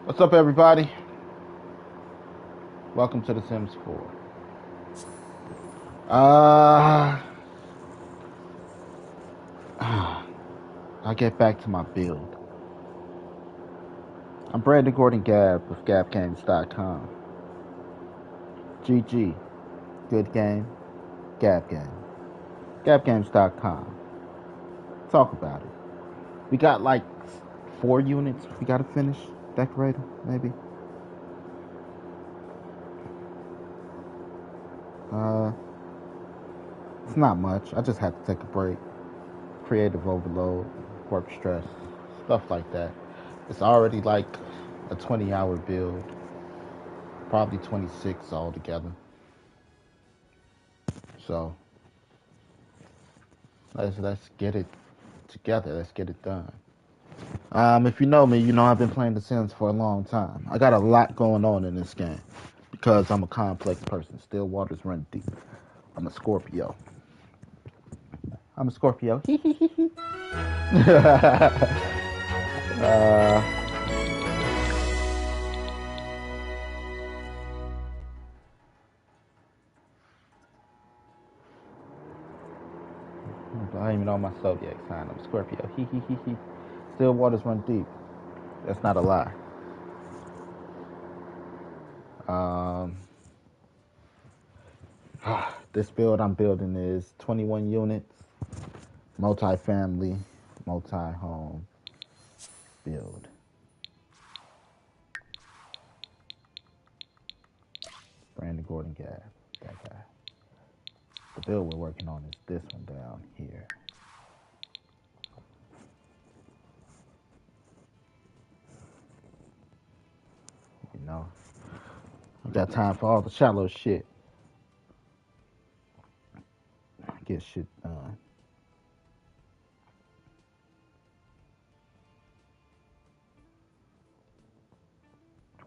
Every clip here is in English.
What's up, everybody? Welcome to The Sims 4. Uh, I'll get back to my build. I'm Brandon Gordon Gab with GabGames.com. GG, good game, Gab Game. GabGames.com. Talk about it. We got like 4 units we gotta finish. Decorator, maybe. Uh, it's not much. I just had to take a break. Creative overload, work stress, stuff like that. It's already like a 20-hour build, probably 26 altogether. So let's get it together. Let's get it done. If you know me, you know I've been playing The Sims for a long time. I got a lot going on in this game because I'm a complex person. Still waters run deep. I'm a Scorpio. I'm a Scorpio. uh, I don't even know my zodiac sign. I'm a Scorpio. Still waters run deep. That's not a lie. Um, this build I'm building is 21 units, multi-family, multi-home build. Brandon Gordon Gab, that guy. The build we're working on is this one down here. You know, I got time for all the shallow shit. Get shit done.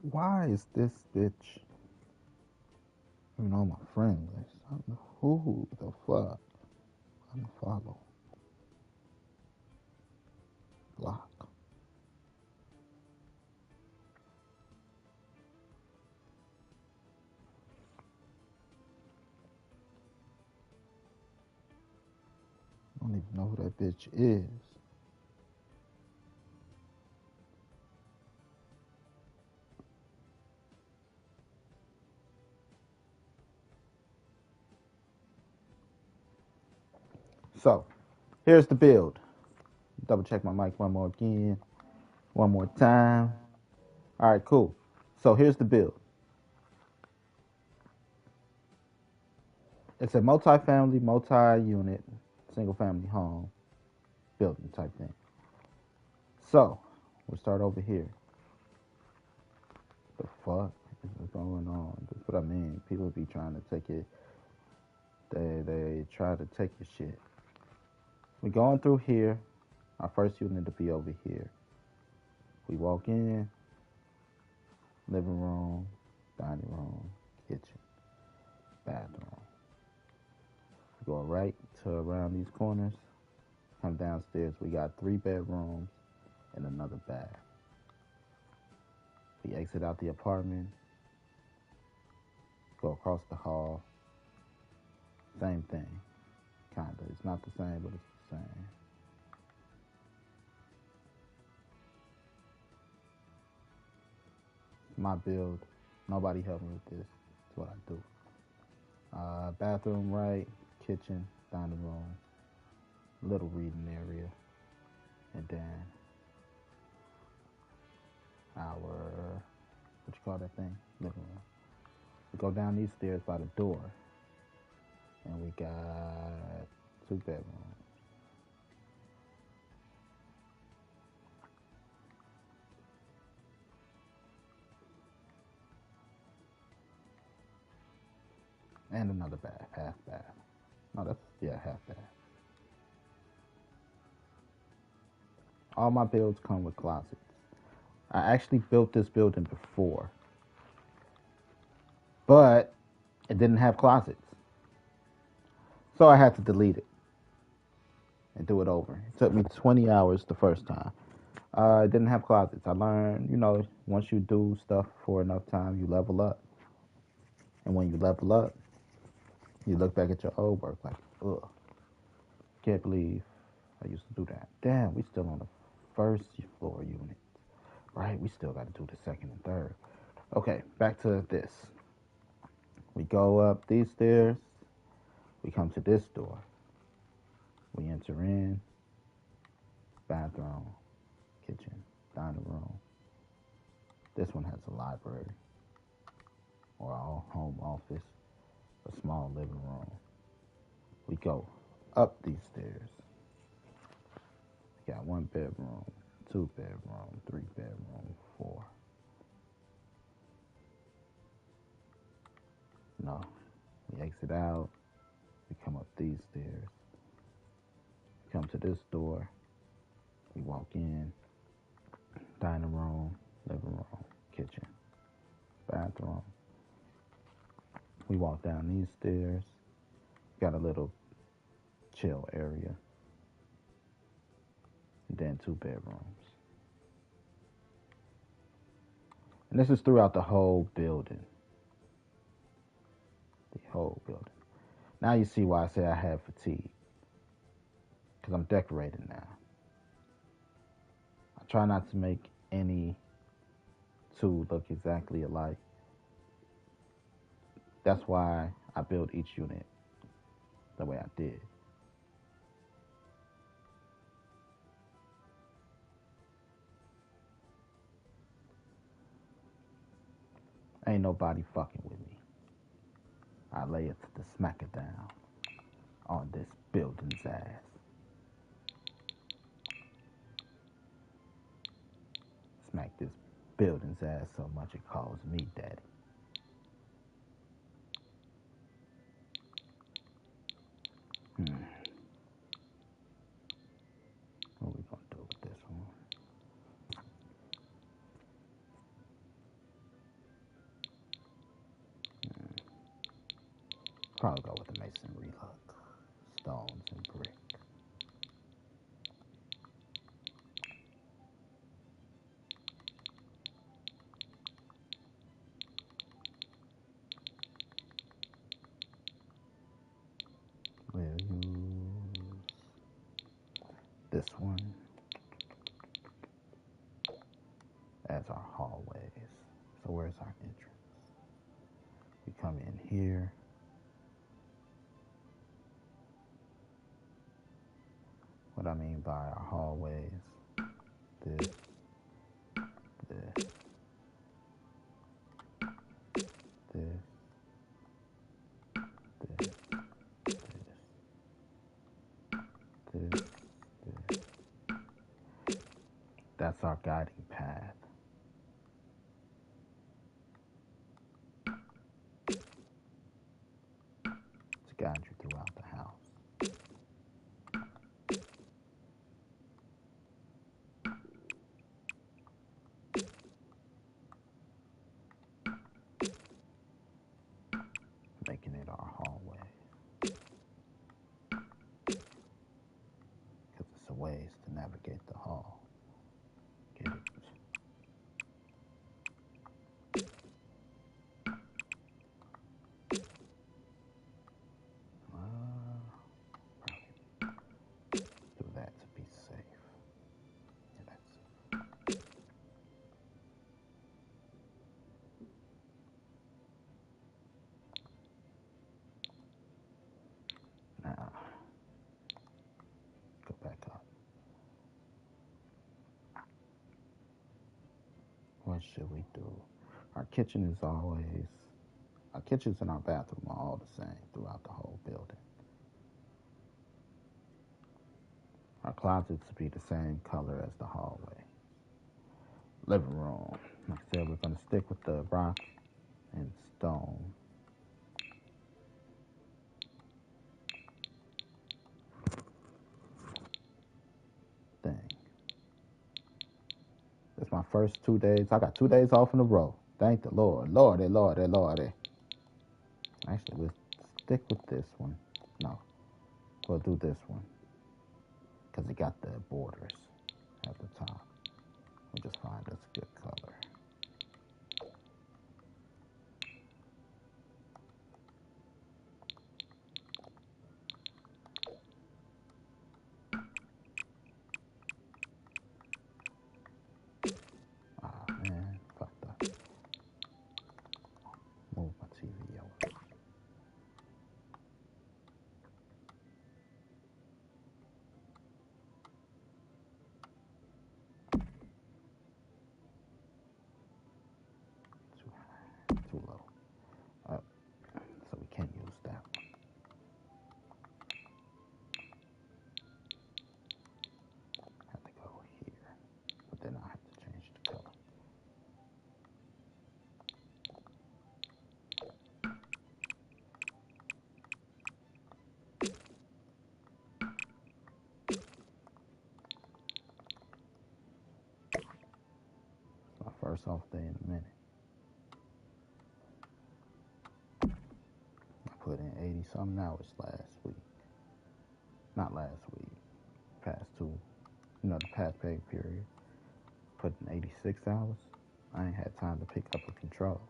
Why is this bitch even on my friend list? I don't know who the fuck I'm gonna follow. Block. I don't even know who that bitch is. So, here's the build. Double check my mic one more again. One more time. All right, cool. So here's the build. It's a multi-family, multi-unit, single-family home building type thing. So we'll start over here. The fuck is going on? That's what I mean. People be trying to take it. They try to take your shit. We going through here. Our first unit to be over here. We walk in. Living room, dining room, kitchen, bathroom. We go right to around these corners. Come downstairs. We got 3 bedrooms and another bath. We exit out the apartment. Go across the hall. Same thing. Kinda. It's not the same, but it's the same. My build. Nobody help me with this. That's what I do. Bathroom right, kitchen, dining room, little reading area, and then our what you call that thing? Living room. We go down these stairs by the door, and we got 2 bedrooms. And another bath, half bath. No, that's, yeah, half bath. All my builds come with closets. I actually built this building before, but it didn't have closets. So I had to delete it and do it over. It took me 20 hours the first time. It didn't have closets. I learned, once you do stuff for enough time, you level up. And when you level up, you look back at your old work like, ugh, can't believe I used to do that. Damn, we still on the first floor unit, right? We still got to do the second and third. Okay, back to this. We go up these stairs. We come to this door. We enter in. Bathroom, kitchen, dining room. This one has a library or a home office, a small living room. We go up these stairs. We got 1 bedroom, 2 bedroom, 3 bedroom, 4. No, we exit out. We come up these stairs. We come to this door. We walk in. Dining room, living room, kitchen, bathroom. We walk down these stairs. Got a little chill area. And then 2 bedrooms. And this is throughout the whole building. The whole building. Now you see why I say I have fatigue. Because I'm decorating now. I try not to make any two look exactly alike. That's why I built each unit the way I did. Ain't nobody fucking with me. I lay it to smack it down on this building's ass. Smack this building's ass so much it calls me daddy. What we gonna do with this one? Probably go with the masonry look. Stones and brick. We'll use this one as our hallways. So where's our entrance? We come in here. What I mean by our hallways, this, this, this, this, this, this. That's our guiding path. To guide you throughout the house. Making it our hallway. Because it's a ways to navigate the hall. Get it? Do that to be safe. Yeah, that's it. Now, go back up. What should we do? Our kitchen is always, our kitchens and our bathroom are all the same throughout the whole building. Our closets be the same color as the hallway. Living room. Like I said, we're going to stick with the rock and stone. Thing. It's my first 2 days. I got 2 days off in a row. Thank the Lord. Lordy, Lordy, Lordy. Actually, we'll stick with this one. No, we'll do this one. Because it got the borders at the top. We'll just find us a good color. Ah man, fucked up. Move my TV over. Too low. Up. So we can't use that one. Have to go here. But then I have to change the color. It's my first off day in a minute. I put in 80 something hours last week. Not last week. Past two. The past pay period. Put in 86 hours. I ain't had time to pick up a control.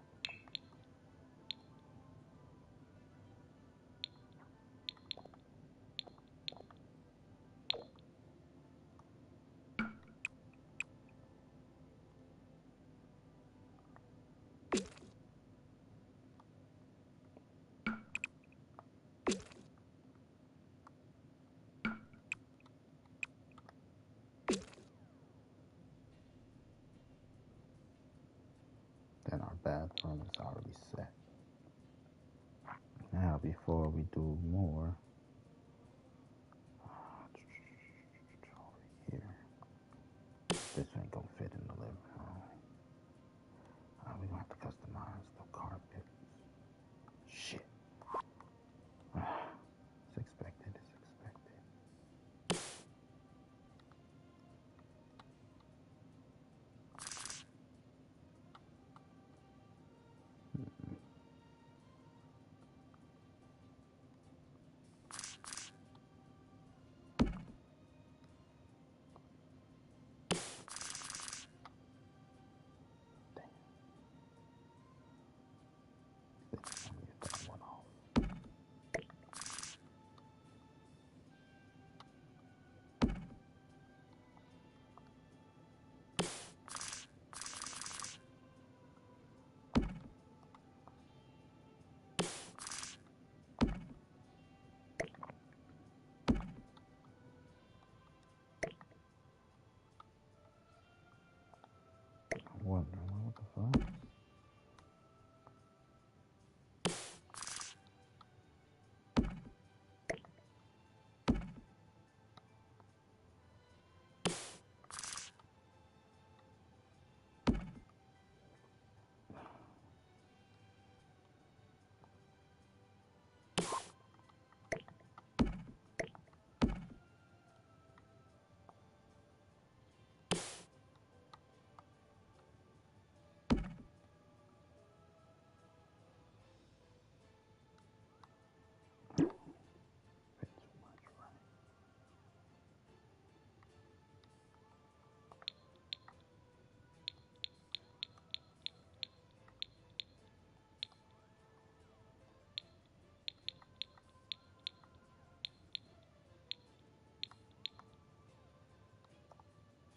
Then our bathroom is already set. Now, before we do more, over here, this ain't gonna fit in the living room. We're gonna have to customize the carpet. Shit. It's expected, it's expected. I'm wondering what the fuck.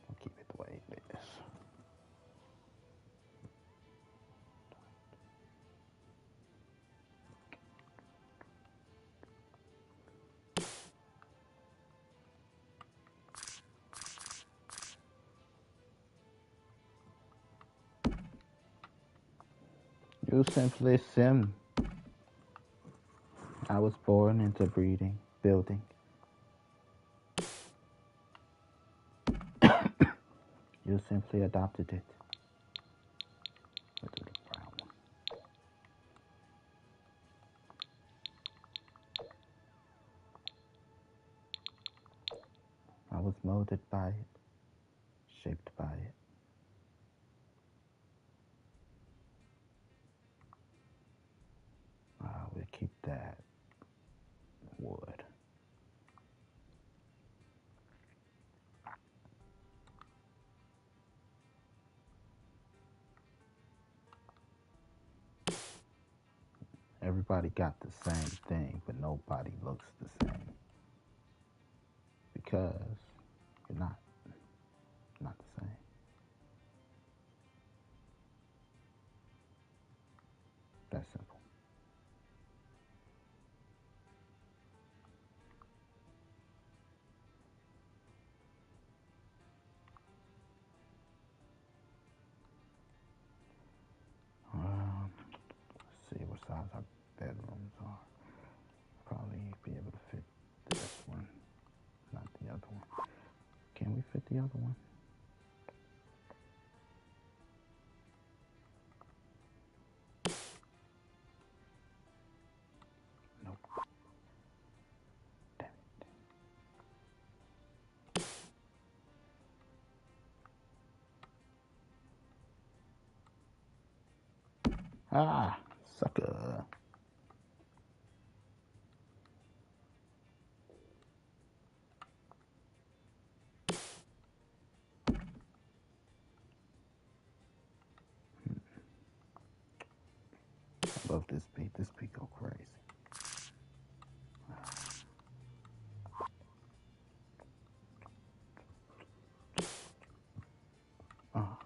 I'll keep it the way it is. You simply sim. I was born into breeding, building. You simply adopted it. We'll do the brown one. I was molded by it, shaped by it. We'll keep that wood. everybody got the same thing, but nobody looks the same because you're not the same. That's simple. Let's see what size our bedrooms are. Probably be able to fit this one, not the other one. Can we fit the other one? Nope. Damn it. Ah, sucker. I love this beat. This beat go crazy. Oh,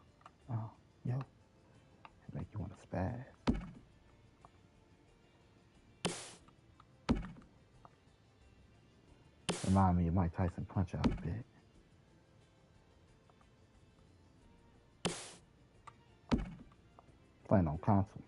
yo. It make you want to spaz. Remind me of Mike Tyson Punch Out a bit. Playing on console.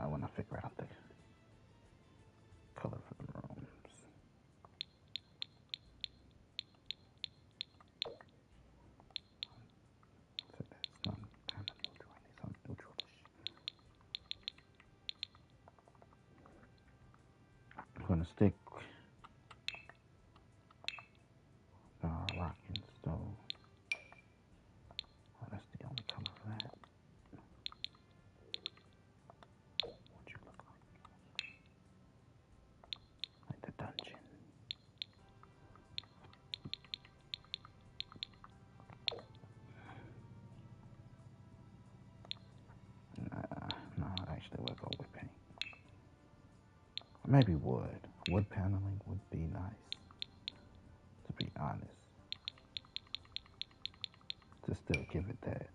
When I figure out the color for the rooms. So that's not kind of neutral. I need something neutralish. I'm gonna stick rocking stove. Oh, that's the only color for that. What you look like the dungeon. No, actually we'll go with paint. Maybe wood. Wood paneling would be nice, to be honest. To still give it that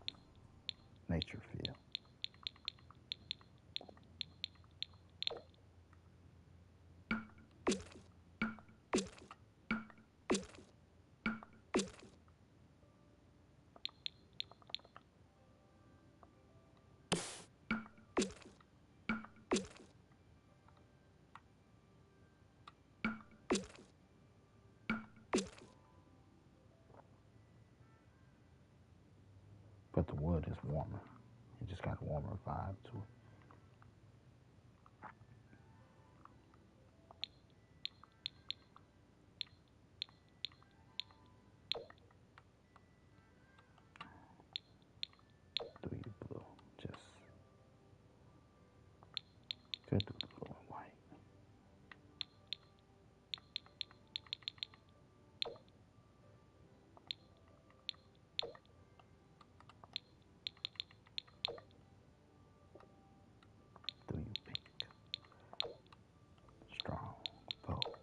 nature feel. But the wood is warmer. It just got a warmer vibe to it. Do you blue? Just do the blue and white. Do you pink? Strong, bold.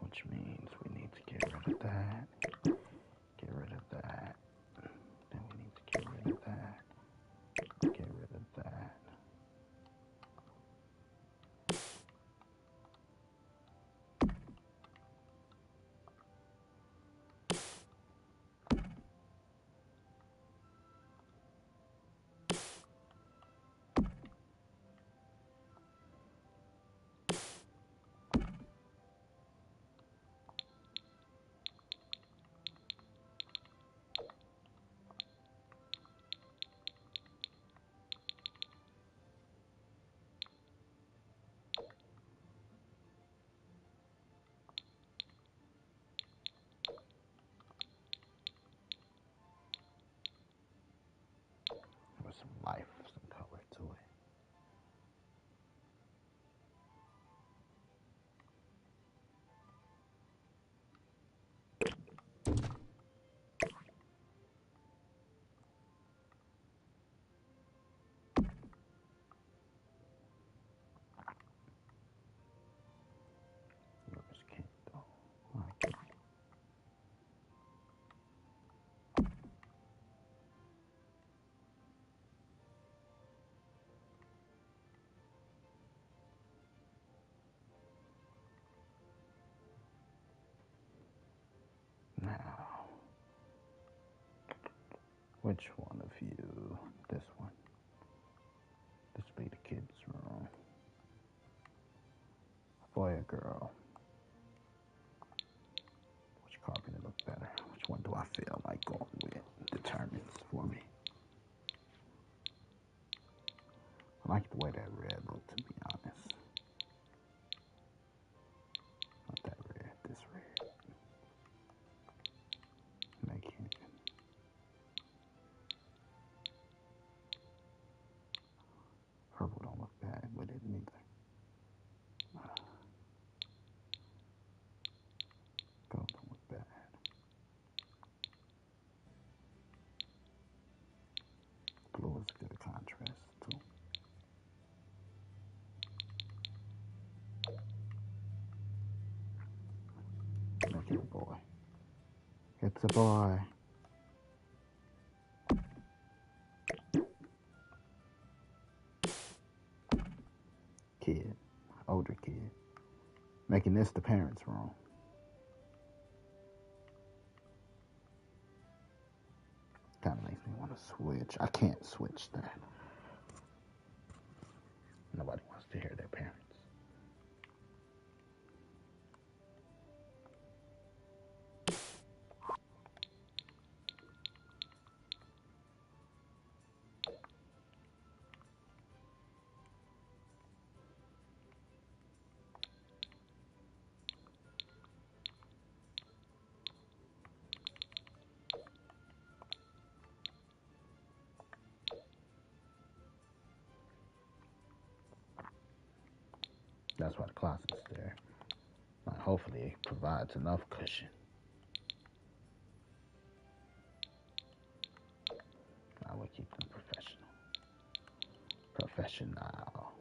Which means we need to get rid of that. Get rid of that. Then we need to get rid of that. Get rid of that. Which one of you? This one. This be the kids' room. Boy or girl? Which carpet look better? Which one do I feel like going with? Determines for me. I like the way that red looked, to be honest. Not that red, this red. Making purple don't look bad with it neither. Gold don't look bad. Blue is a good contrast too. Make it a boy. It's a boy. Kid. Older kid. Making this the parents' room. Kind of makes me want to switch. I can't switch that. Nobody wants to hear their parents. That's why the closet's there. Hopefully it provides enough cushion. I will keep them professional. Professional.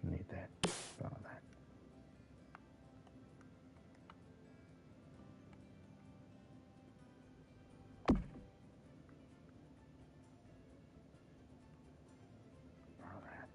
Need that. All that. All that.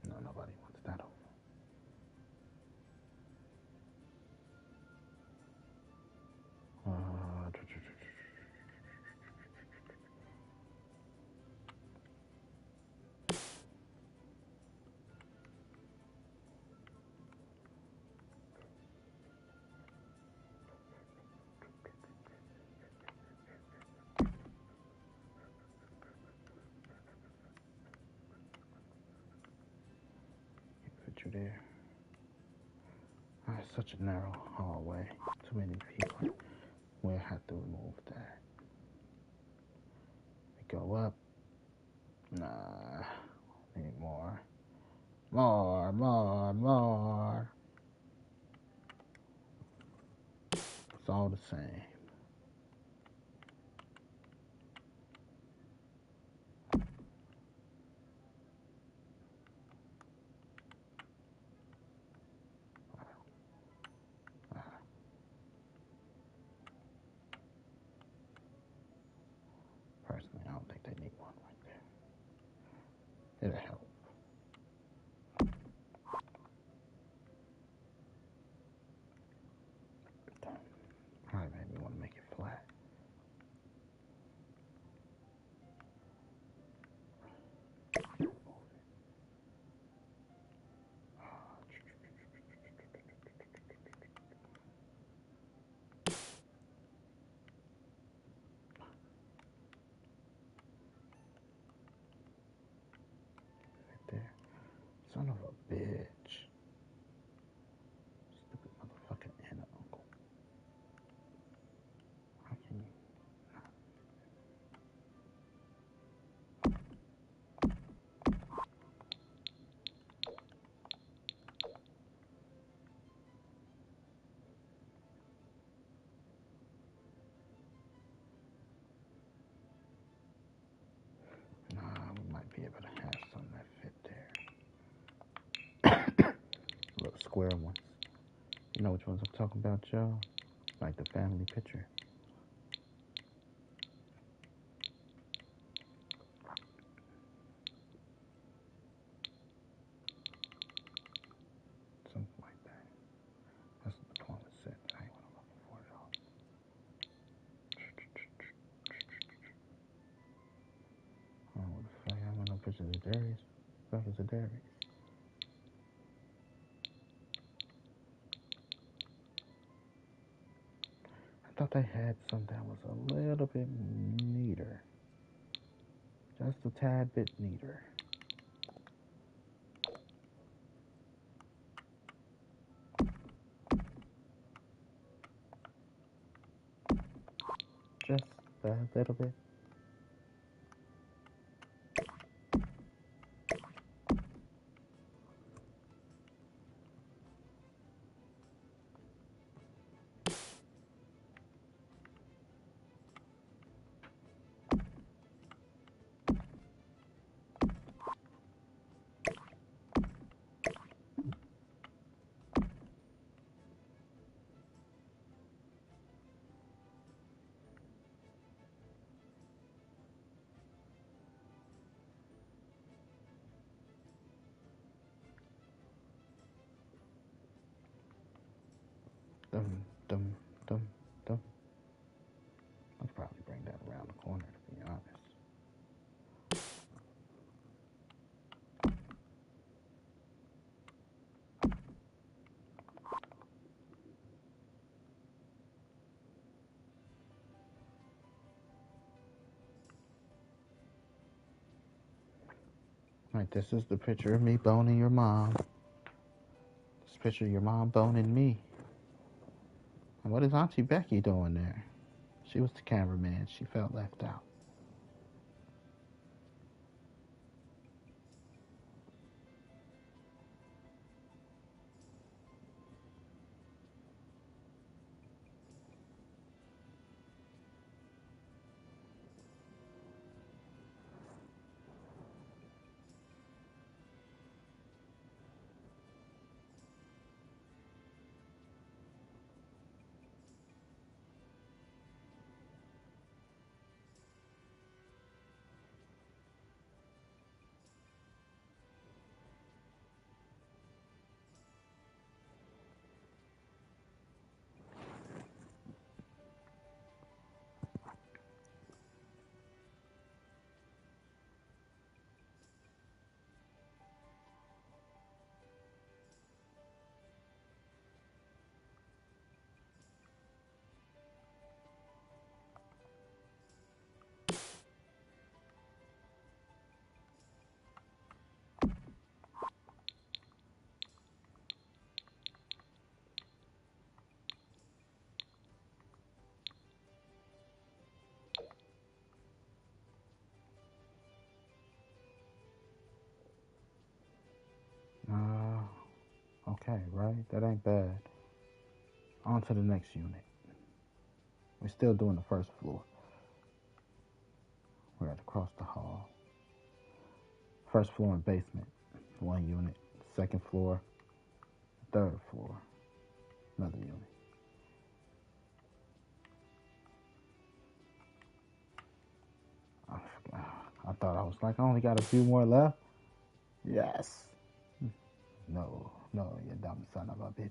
No, nobody wants that over. Put you there. It's such a narrow hallway. Too many people. We'll have to remove that. We go up. Nah. Need more. More. It's all the same. Personally, I don't think they need one right there. It'll help. Probably made me want to make it flat. square ones. You know which ones I'm talking about, y'all? Like the family picture. Something like that. That's what the plumber said. That ain't what I'm looking for at all. Oh, what the fuck? I want no pictures of Darius. What the fuck is a Darius? I thought they had some that was a little bit neater. Just a tad bit neater. Just a little bit. Dum, dum, dum, dum. I'll probably bring that around the corner, to be honest. Right, this is the picture of me boning your mom. This picture of your mom boning me. And what is Auntie Becky doing there? She was the cameraman. She felt left out. Okay, right? That ain't bad. On to the next unit. We're still doing the first floor. We're at across the hall. First floor and basement, one unit. Second floor, third floor, another unit. I thought I was like, I only got a few more left. Yes. No, you dumb son of a bitch.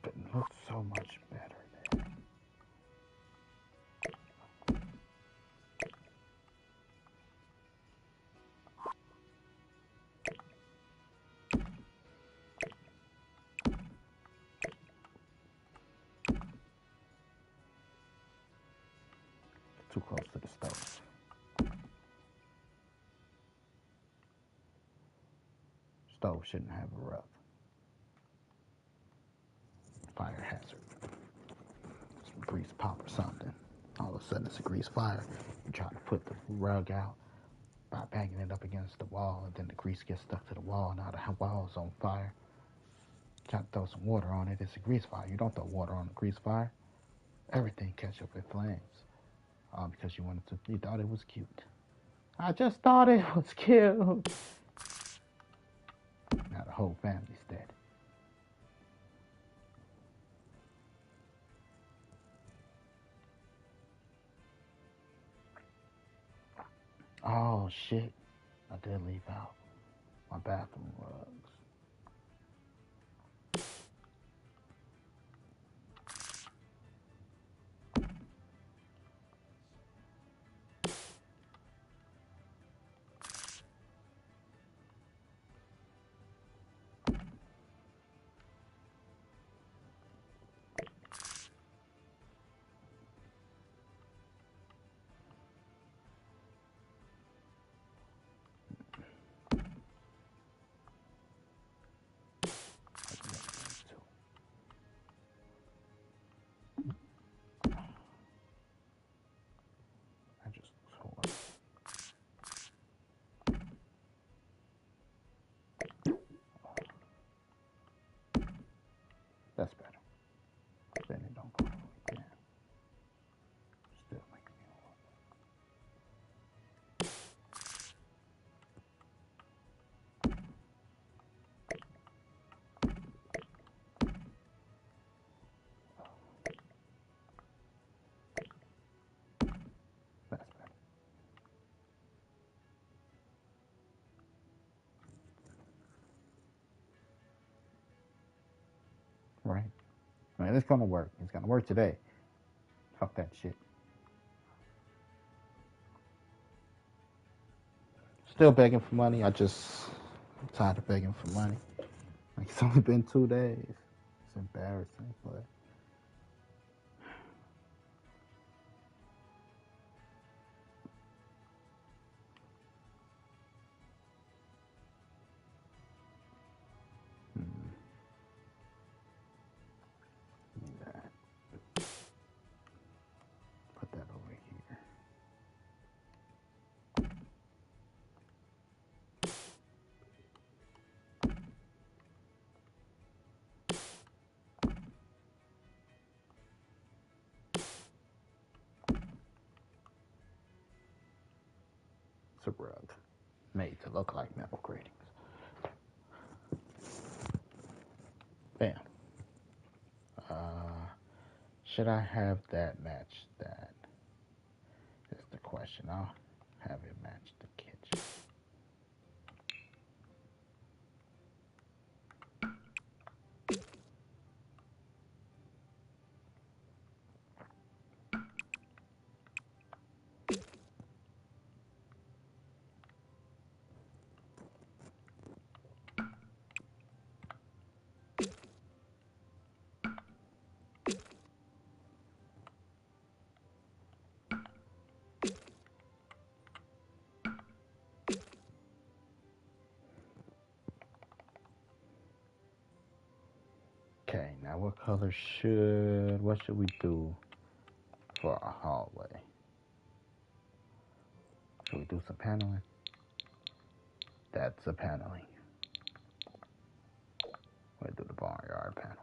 But it looks so much better there. Too close to the stove. stove shouldn't have a rub. Fire hazard. Some grease pop or something. All of a sudden it's a grease fire. You try to put the rug out by banging it up against the wall, and then the grease gets stuck to the wall, and now the wall's on fire. Try to throw some water on it. It's a grease fire. You don't throw water on a grease fire. Everything catch up in flames. All because you thought it was cute. I just thought it was cute. Now the whole family's dead. Oh shit. I did leave out my bathroom rugs. I just hold on. That's better. Then it don't go like that. Still making me all That's better. Right? I mean, it's gonna work. It's gonna work today. Fuck that shit. Still begging for money. I'm tired of begging for money. Like it's only been 2 days. It's embarrassing, but that. Put that over here. It's a rug made to look like metal gratings. Bam. Should I have that match that? Is the question. I'll have it match the kitchen. Okay, now what should we do for a hallway? Should we do some paneling? That's a paneling. We'll do the barnyard panel.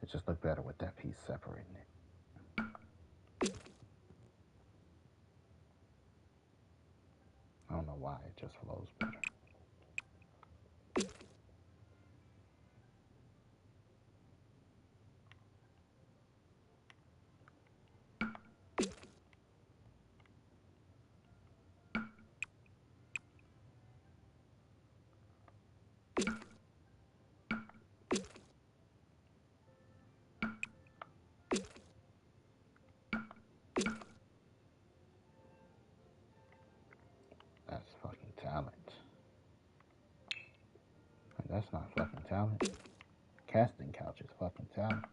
It just looked better with that piece separating it. I don't know why, it just flows better. That's fucking talent. That's not fucking talent. Casting couch is fucking talent.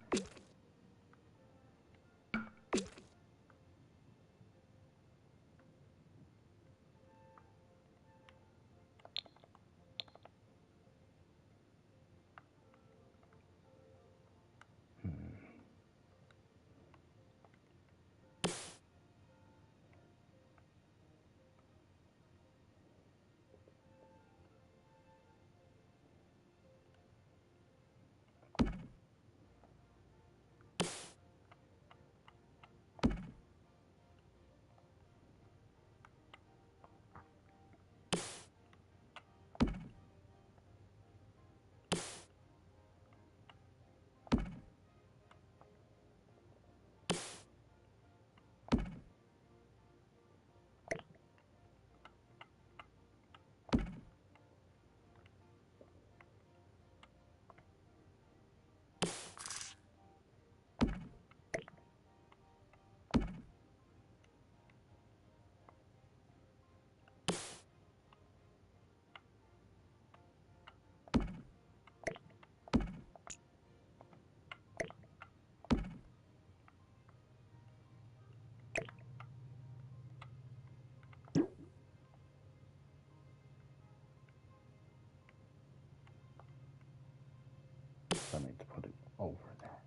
I need to put it over that.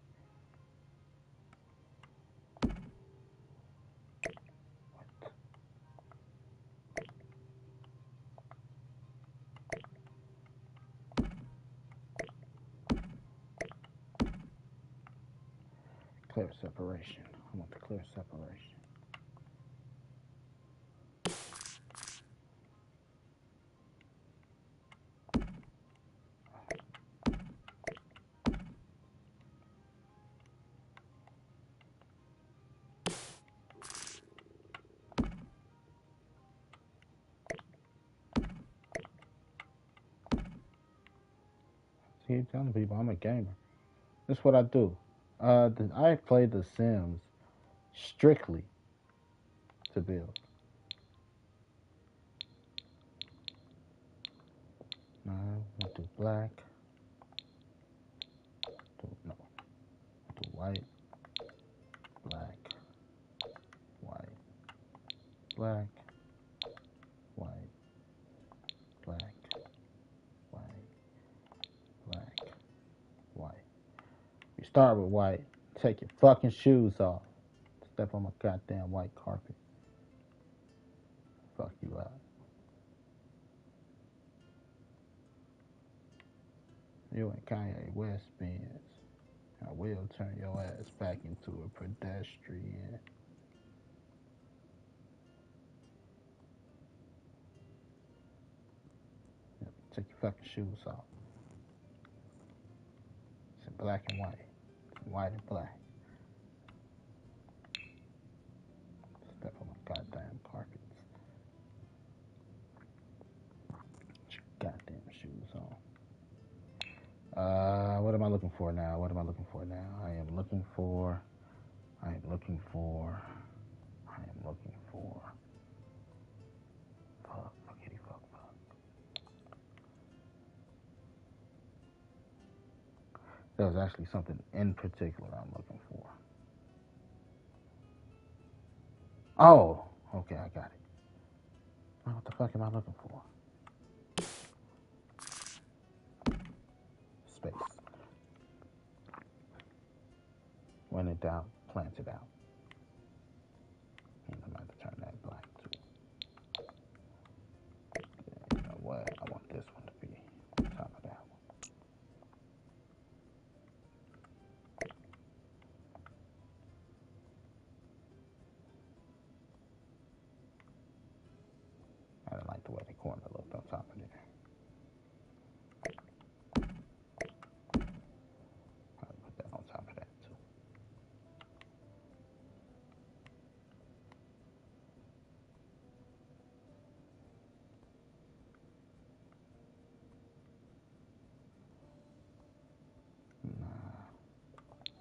Clear separation. I want the clear separation. See, telling people I'm a gamer. That's what I do. I play The Sims strictly to build. No, I do black. No, I do white, black, white, black, white, black, white, black, white. You start with white. Take your fucking shoes off. Step on my goddamn white carpet. Fuck you up. You and Kanye West Benz. I will turn your ass back into a pedestrian. Take your fucking shoes off. It's in black and white. White and black. Step on my goddamn carpets. Put your goddamn shoes on. What am I looking for now? What am I looking for now? I am looking for. Fuck, fuckity fuck, fuck. There was actually something in particular I'm looking for. Oh, okay, I got it. What the fuck am I looking for? Space. When in doubt, plant it out. And I'm going to turn that black too. Yeah, you know what? I want this one to be on top of that one. I didn't like the way the corner looked on top of it. I'll put that on top of that too. Nah,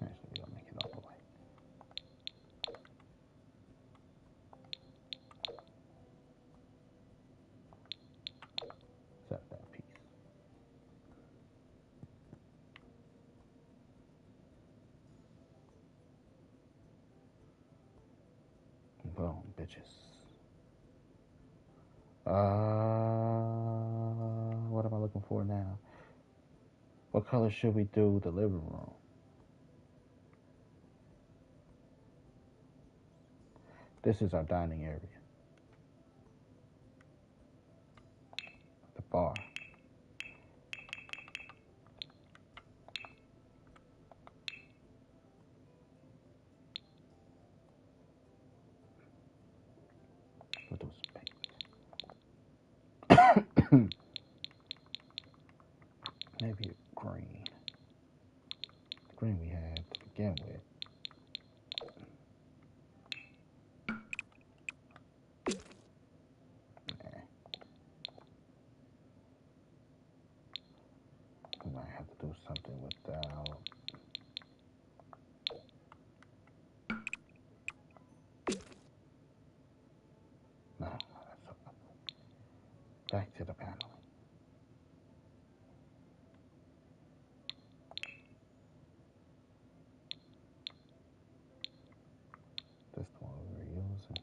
actually, we'll make it all the way. Boom, bitches. What am I looking for now? What color should we do the living room? This is our dining area. The bar. We'll do some pink. Maybe green. The green we had to begin with. We might have to do something without. No, that's okay. Back to the paneling. This one we were using.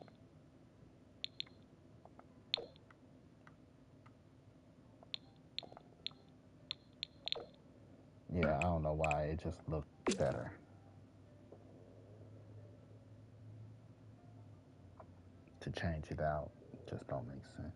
Yeah, I don't know why it just looked better. To change it out just don't make sense.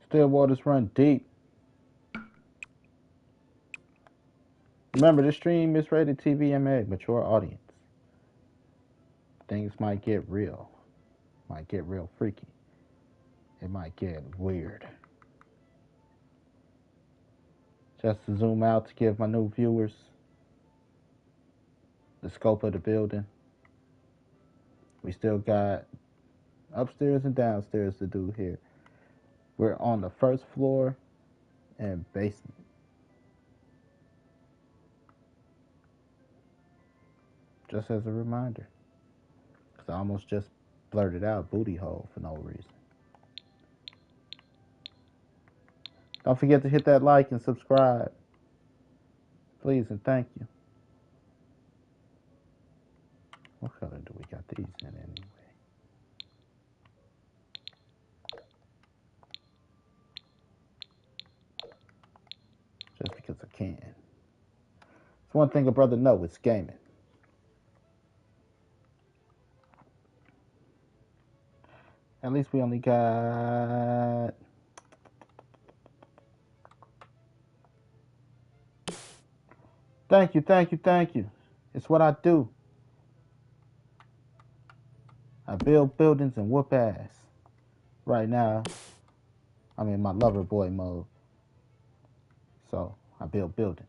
Still waters run deep. Remember, this stream is rated TVMA, mature audience. Things might get real. Might get real freaky. It might get weird. Just to zoom out to give my new viewers the scope of the building. We still got upstairs and downstairs to do here. We're on the first floor and basement. Just as a reminder. Because I almost just blurted out booty hole for no reason. Don't forget to hit that like and subscribe. Please and thank you. What color do we got these in anyway? Just because I can. It's one thing a brother knows, it's gaming. At least we only got... Thank you, thank you, thank you. It's what I do. I build buildings and whoop ass. Right now, I'm in my lover boy mode. So, I build buildings.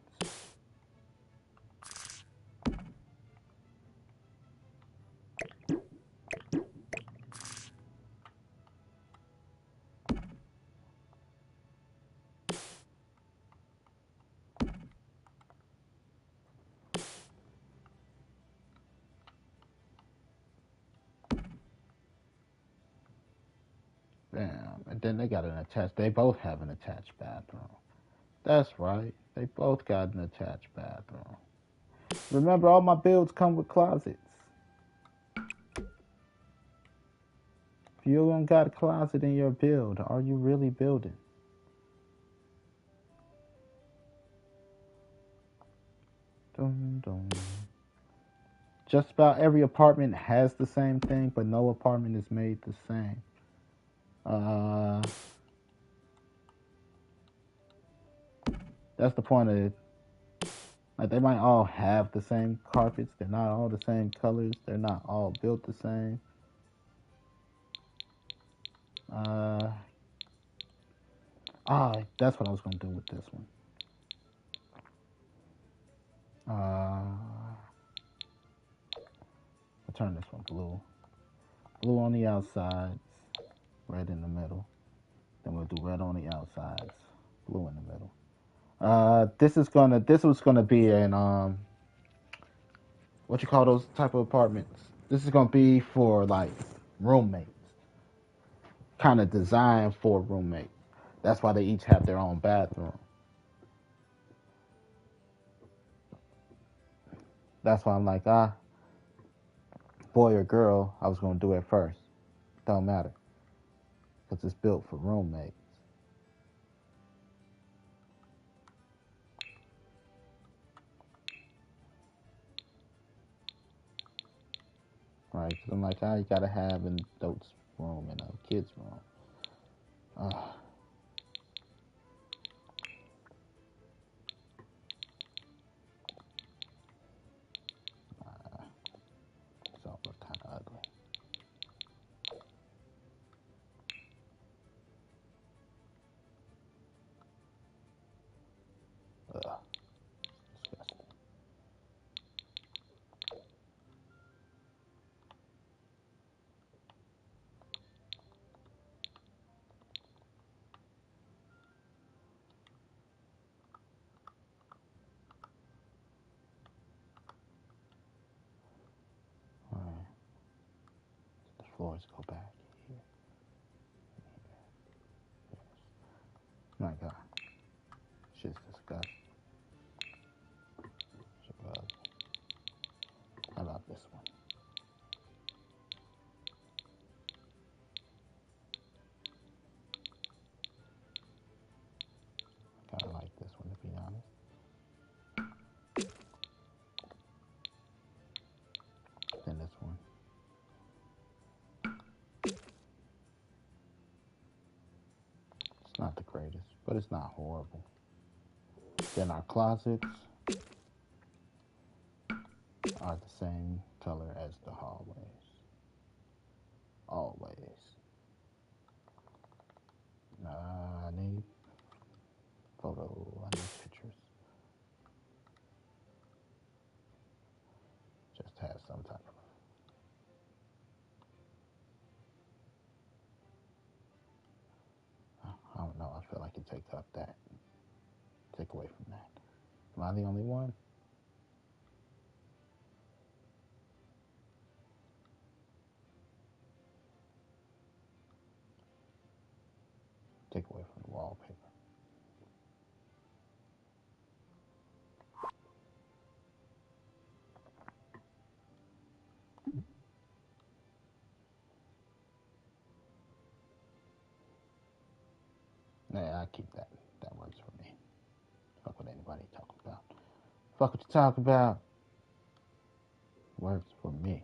Damn. And then they got an attached, they both have an attached bathroom. That's right. They both got an attached bathroom. Remember, all my builds come with closets. If you don't got a closet in your build, are you really building? Dun, dun. Just about every apartment has the same thing, but no apartment is made the same. That's the point of it. Like, they might all have the same carpets. They're not all the same colors. They're not all built the same. That's what I was going to do with this one. I'll turn this one blue. Blue on the outsides, red in the middle. Then we'll do red on the outsides, blue in the middle. This was gonna be an what you call those type of apartments. This is gonna be for like roommates, kind of designed for roommates. That's why they each have their own bathroom. That's why I'm like, boy or girl, I was gonna do it first. Don't matter, because it's built for roommates. Right? Because I'm like, you gotta have an adult's room and a kid's room. Uh, so it look kind of ugly. Ugh, disgusting. All right, the floors go back here. My God, shit's disgusting. How about this one? Kind of like this one, to be honest. Then this one. It's not the greatest, but it's not horrible. Then our closets are the same color as the hallways. Always. I need I need pictures. Just have some type of. I don't know. I feel like it takes up that. Take away from that. Am I the only one? Take away from the wallpaper. Yeah, I keep that. That works for me. Fuck what anybody talking about. Fuck what you talking about. Works for me.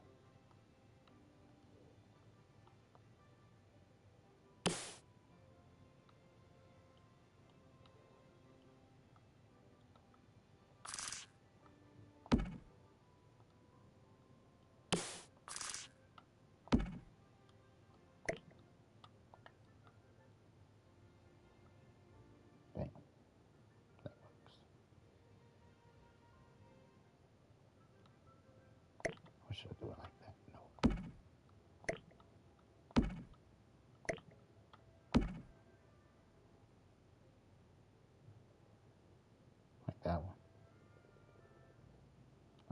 Bam. That works. Or should I do it like that? No. Like that one.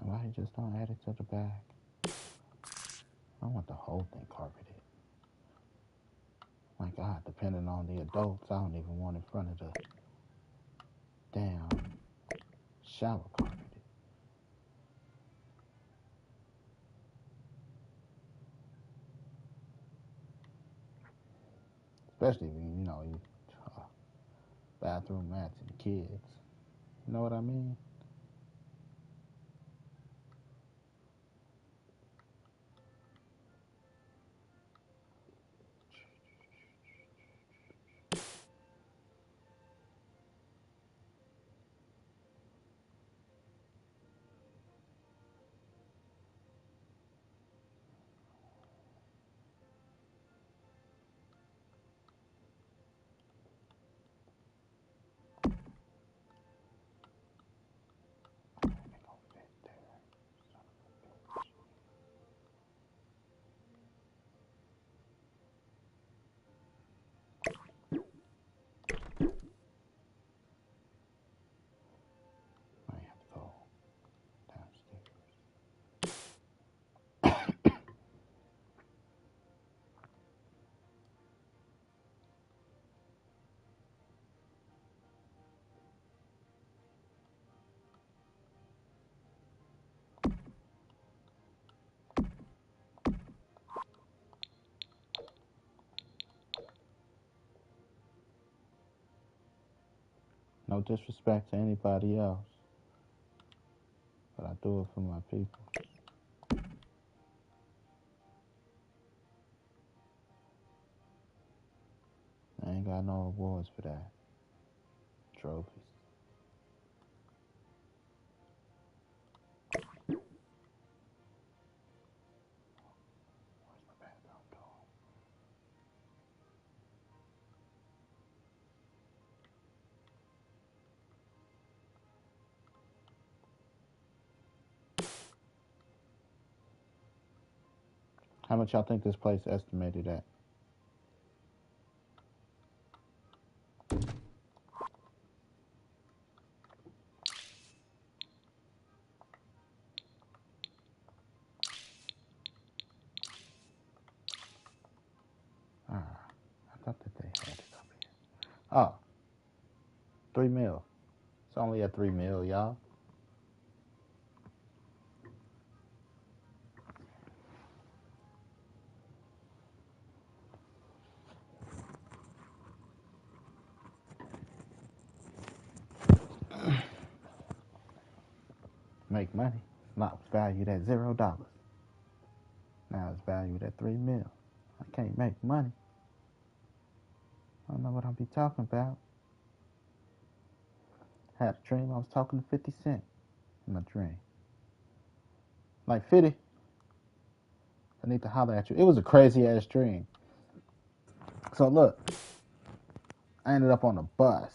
Why you just don't add it to the back? I want the whole thing carpeted. My God, depending on the adults, I don't even want in front of the damn shower carpeted. Especially if you bathroom mats and kids. You know what I mean? No disrespect to anybody else, but I do it for my people. I ain't got no awards for that. Trophies. Where's my bathroom door? How much y'all think this place estimated at? I thought that they had it up here. Oh, 3 mil. It's only at 3 mil, y'all. Make money. Not valued at $0. Now it's valued at 3 mil. I can't make money. I don't know what I'll be talking about. Had a dream I was talking to 50 Cent in my dream. Like, 50, I need to holler at you. It was a crazy ass dream. So look, I ended up on a bus.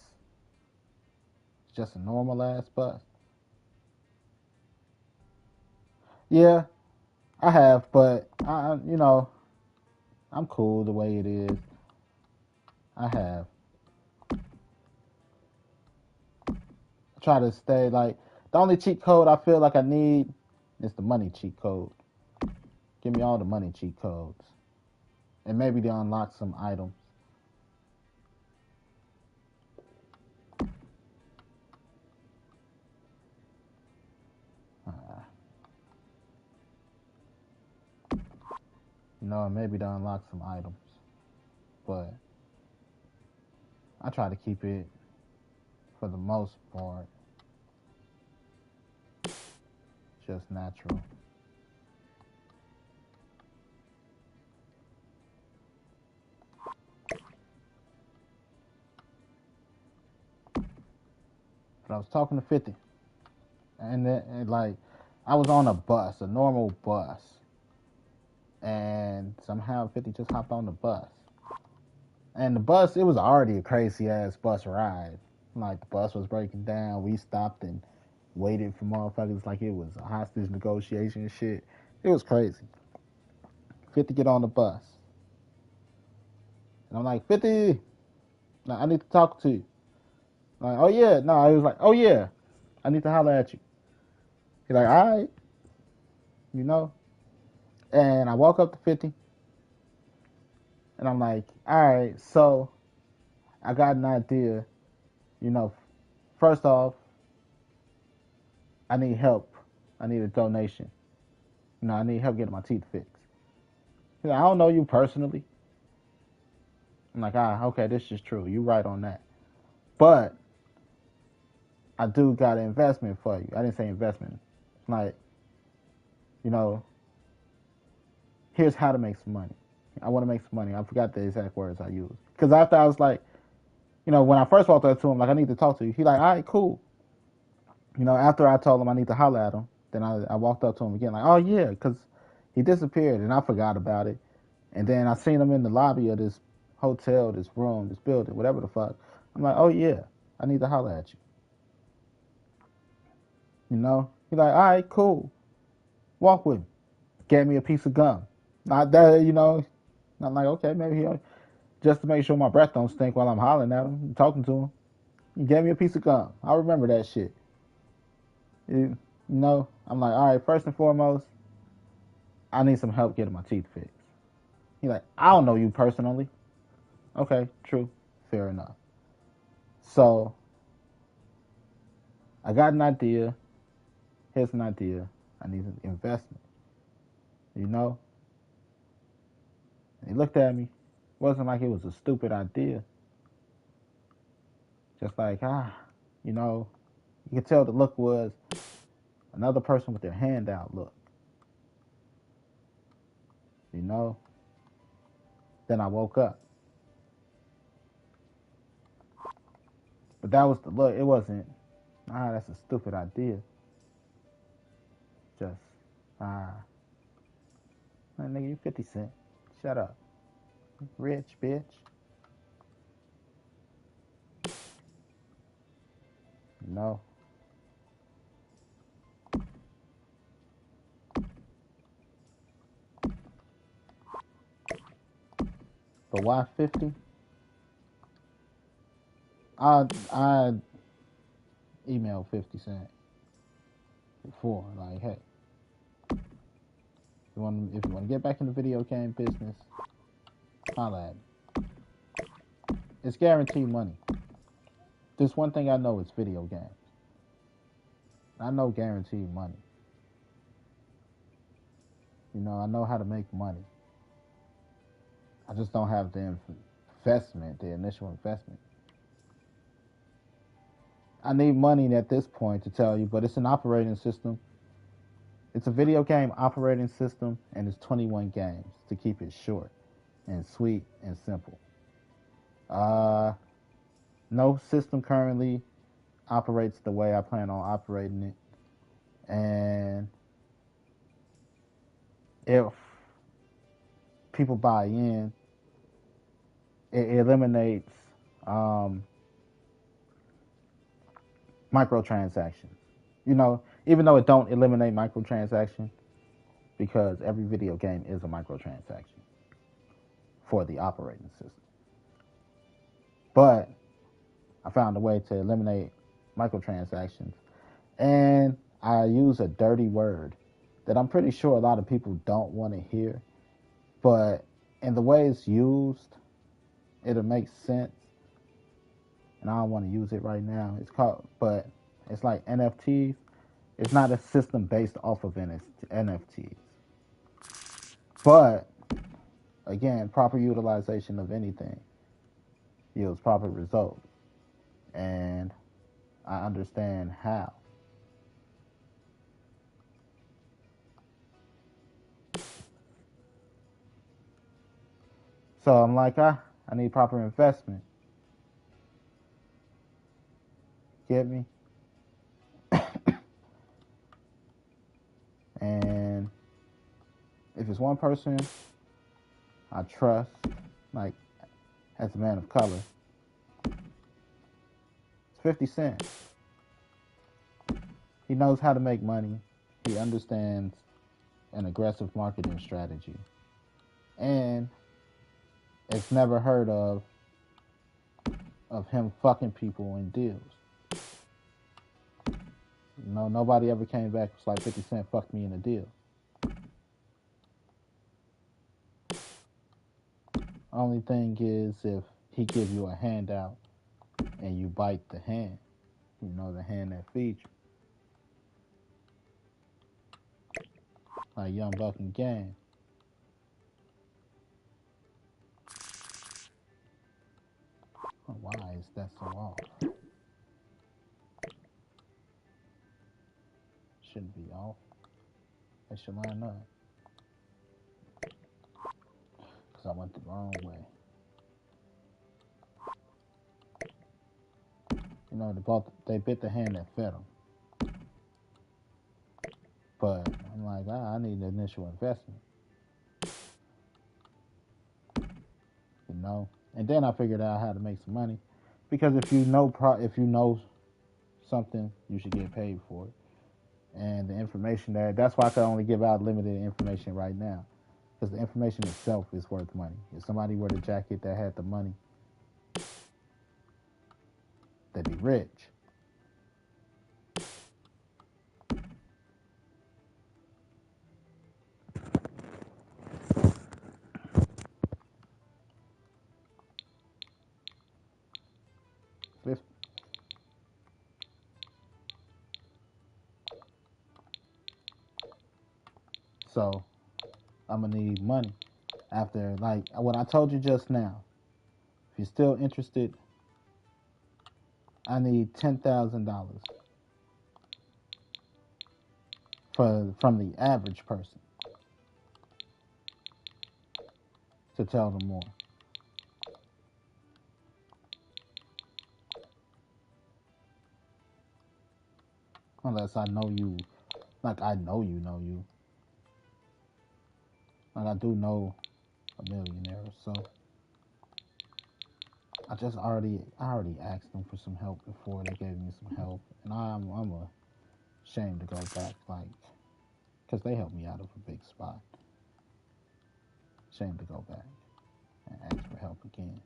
It's just a normal ass bus. Yeah, I have, but I'm cool the way it is. I have. I try to stay like the only cheat code I feel like I need is the money cheat code. Give me all the money cheat codes. And maybe to unlock some items. Maybe to unlock some items. But I try to keep it, for the most part, just natural. But I was talking to 50. And like, I was on a bus, a normal bus. And somehow 50 just hopped on the bus. And the bus, it was already a crazy ass bus ride. Like, the bus was breaking down. We stopped and waited for motherfuckers like it was a hostage negotiation shit. It was crazy. 50 get on the bus. And I'm like, 50, nah, I need to talk to you. Like, oh yeah. No, he was like, oh yeah, I need to holler at you. He's like, all right, you know. And I walk up to 50. And I'm like, all right, so I got an idea. You know, first off, I need help. I need a donation. I need help getting my teeth fixed. He's like, I don't know you personally. I'm like, okay, this is true. You right on that. But I do got an investment for you. I didn't say investment. Like, you know, here's how to make some money. I want to make some money. I forgot the exact words I used. Because after I was like, when I first walked up to him, like, I need to talk to you. He like, all right, cool. After I told him I need to holler at him, then I walked up to him again, like, oh yeah, because he disappeared and I forgot about it. And then I seen him in the lobby of this hotel, this room, this building, whatever the fuck. I'm like, oh yeah, I need to holler at you. He's like, all right, cool. Walk with me. Gave me a piece of gum. Not that, I'm like, okay, maybe he, just to make sure my breath don't stink while I'm hollering at him, talking to him. He gave me a piece of gum. I remember that shit. I'm like, all right, first and foremost, I need some help getting my teeth fixed. He's like, I don't know you personally. Okay, true. Fair enough. So, I got an idea. Here's an idea. I need an investment. You know? And he looked at me. It wasn't like it was a stupid idea. Just like, You know, you could tell the look was another person with their hand out look. You know. Then I woke up. But that was the look. It wasn't, that's a stupid idea. Just, man, nigga, you 50 Cent. Shut up. Rich, bitch. No. But why 50? I emailed 50 Cent before, like, hey, if you want to get back in the video game business, holla at me. It's guaranteed money. There's one thing I know, it's video games. I know guaranteed money. You know, I know how to make money. I just don't have the investment, the initial investment. I need money at this point to tell you, but it's an operating system. It's a video game operating system, and it's 21 games to keep it short and sweet and simple. No system currently operates the way I plan on operating it. And if people buy in, it eliminates microtransactions. You know, even though it don't eliminate microtransactions, because every video game is a microtransaction for the operating system. But I found a way to eliminate microtransactions, and I use a dirty word that I'm pretty sure a lot of people don't want to hear, but in the way it's used, it'll make sense. And I don't want to use it right now. But it's like NFTs. It's not a system based off of NFTs. But again, proper utilization of anything yields proper results. And I understand how. So I'm like, I need proper investment. Get me? And if it's one person I trust, like as a man of color, it's 50 Cent. He knows how to make money. He understands an aggressive marketing strategy. And it's never heard of him fucking people in deals. You know, nobody ever came back and was like 50 Cent fucked me in a deal. Only thing is if he give you a handout and you bite the hand, you know, the hand that feeds you. Like Young Buck and Gang. Oh, why is that so off? Shouldn't be off. It should line up. Because I went the wrong way. You know, they bit the hand that fed them. But I'm like, I need the initial investment. You know? And then I figured out how to make some money. Because if you know something, you should get paid for it. And the information that's why I can only give out limited information right now. Because the information itself is worth money. If somebody were to jacket that had the money, they'd be rich. This, so I'm gonna need money after, like what I told you just now. If you're still interested, I need $10,000 from the average person to tell them more. Unless I know you, like I know you know you. Like I do know a millionaire, so I already asked them for some help before they gave me some help, and I'm ashamed to go back, like, because they helped me out of a big spot. Ashamed to go back and ask for help again,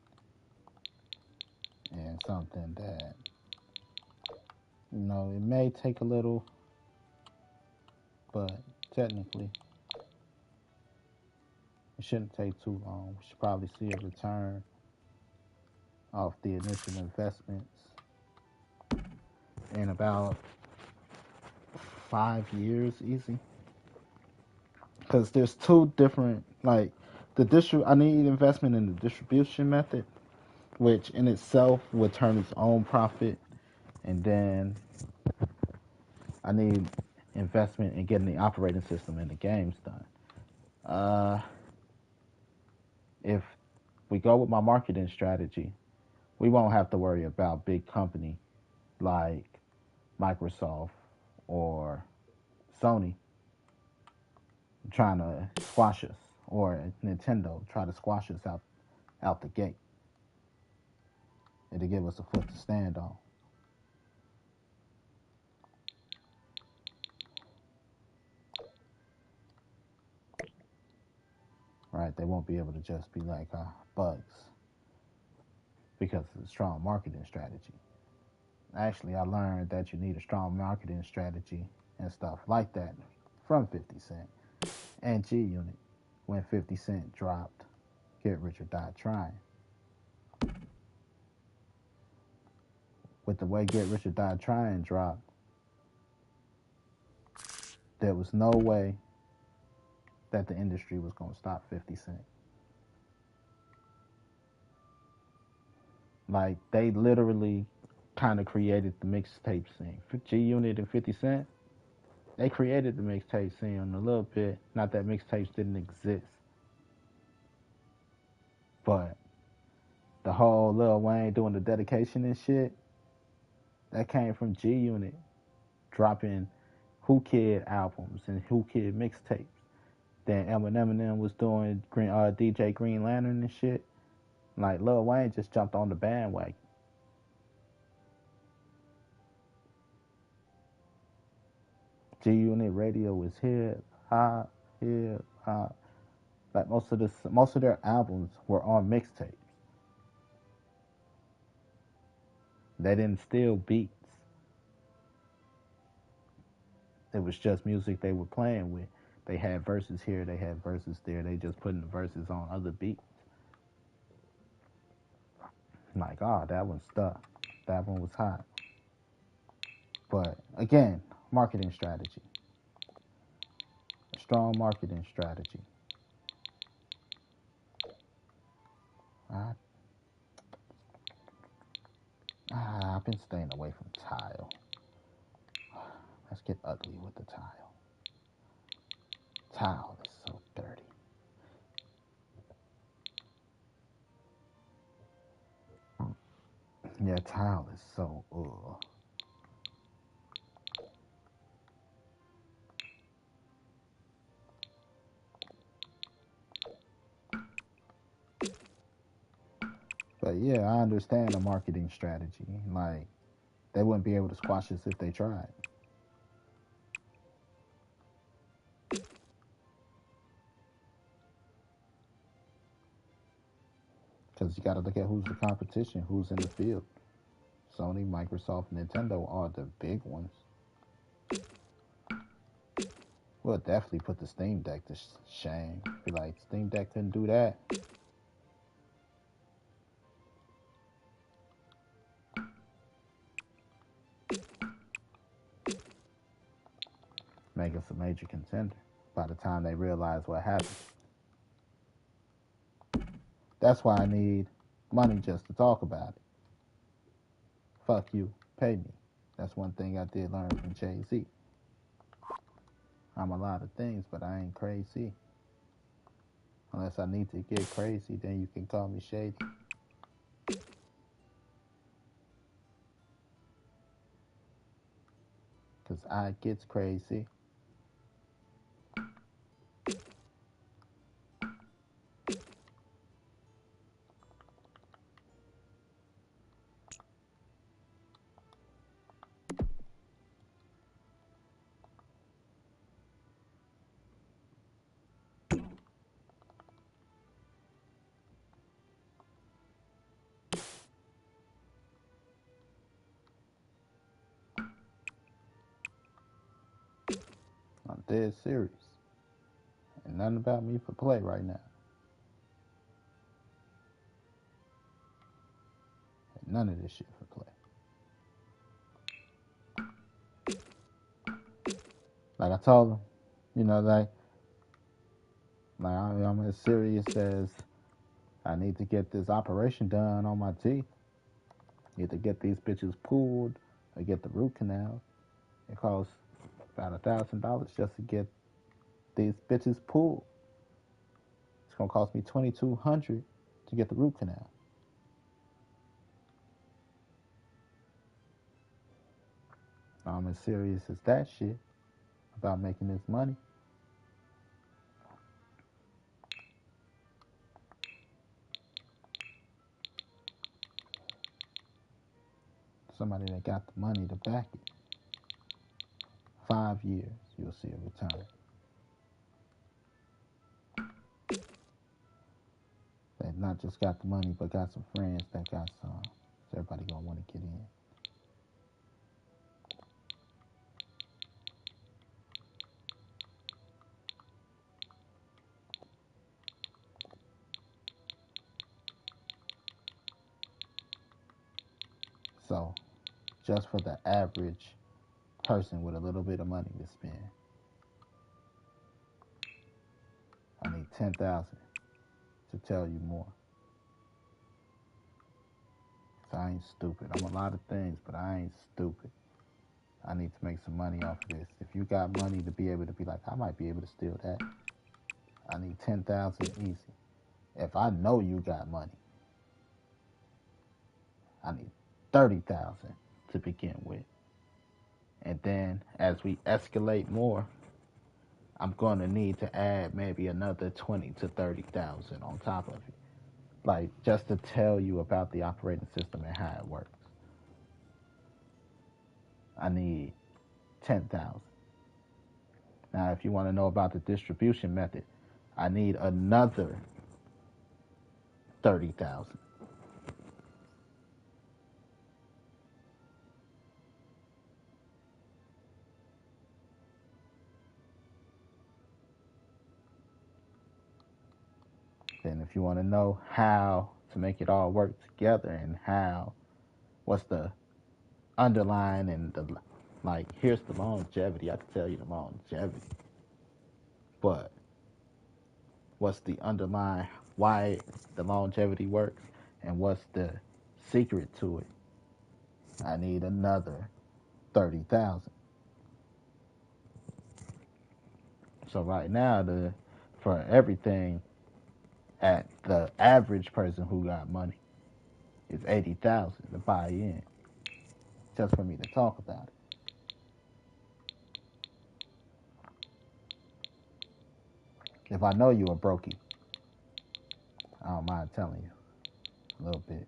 and something that it may take a little, but technically it shouldn't take too long. We should probably see a return off the initial investments in about 5 years, easy. Because there's two different, like, I need investment in the distribution method, which in itself would turn its own profit, and then I need investment in getting the operating system and the games done. Uh, if we go with my marketing strategy, we won't have to worry about big company like Microsoft or Sony trying to squash us, or Nintendo try to squash us out the gate. It'll give us a foot to stand on. Right? They won't be able to just be like bugs because of the strong marketing strategy. Actually, I learned that you need a strong marketing strategy and stuff like that from 50 Cent and G Unit when 50 Cent dropped Get Rich or Die Trying. With the way Get Rich or Die Trying dropped, there was no way that the industry was going to stop 50 Cent. Like, they literally kind of created the mixtape scene. G Unit and 50 Cent, they created the mixtape scene a little bit. Not that mixtapes didn't exist, but the whole Lil Wayne doing the dedication and shit, that came from G Unit dropping Who Kid albums and Who Kid mixtapes. Then Eminem was doing DJ Green Lantern and shit. Like, Lil Wayne just jumped on the bandwagon. G Unit Radio was hip hop, hip hop. Like most of their albums were on mixtapes. They didn't steal beats. It was just music they were playing with. They had verses here, they had verses there. They just putting the verses on other beats. Like, oh, that one stuck. That one was hot. But again, marketing strategy. A strong marketing strategy. I've been staying away from tile. Let's get ugly with the tile. Tile is so dirty. Yeah, tile is so ugh. But yeah, I understand the marketing strategy. Like, they wouldn't be able to squash us if they tried. Because you got to look at who's the competition, who's in the field. Sony, Microsoft, Nintendo are the big ones. We'll definitely put the Steam Deck to shame. Be like, Steam Deck couldn't do that. Make us a major contender by the time they realize what happened. That's why I need money just to talk about it. fuck you, pay me. That's one thing I did learn from Jay-Z. I'm a lot of things, but I ain't crazy. Unless I need to get crazy, then you can call me shady. Cause I gets crazy. I'm dead serious. And nothing about me for play right now. And none of this shit for play. Like I told him, you know, I'm as serious as I need to get this operation done on my teeth. Either get these bitches pulled or get the root canal. It costs about $1,000 just to get these bitches pulled. It's gonna cost me $2,200 to get the root canal. I'm as serious as that shit about making this money. Somebody that got the money to back it. 5 years, you'll see a return. They've not just got the money, but got some friends that got some. So everybody gonna want to get in. So, just for the average person with a little bit of money to spend, I need 10,000 to tell you more. I ain't stupid. I'm a lot of things, but I ain't stupid. I need to make some money off of this. If you got money to be able to be like, I might be able to steal that. I need 10,000 easy. If I know you got money, I need 30,000 to begin with. And then as we escalate more, I'm going to need to add maybe another 20 to 30,000 on top of it. Like just to tell you about the operating system and how it works. I need 10,000. Now, if you want to know about the distribution method, I need another 30,000. Then if you want to know how to make it all work together and what's the underlying and the, like, here's the longevity. I can tell you the longevity. But what's the underlying, why the longevity works, and what's the secret to it? I need another 30,000. So right now, for everything, at the average person who got money is 80,000 to buy in, just for me to talk about it. If I know you a brokey, I don't mind telling you a little bit.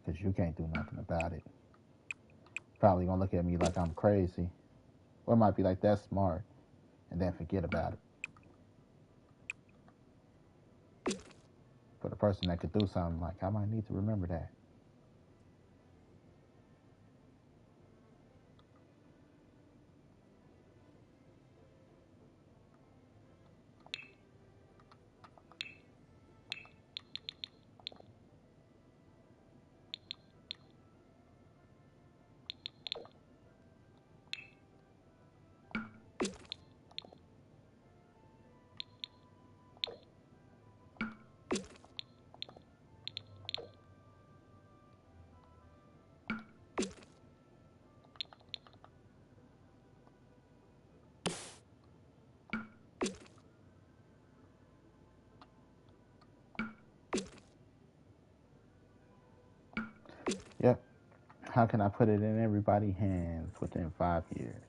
Because you can't do nothing about it. Probably gonna look at me like I'm crazy. Or it might be like, that's smart, and then forget about it. For the person that could do something, like, I might need to remember that. how can I put it in everybody's hands within 5 years?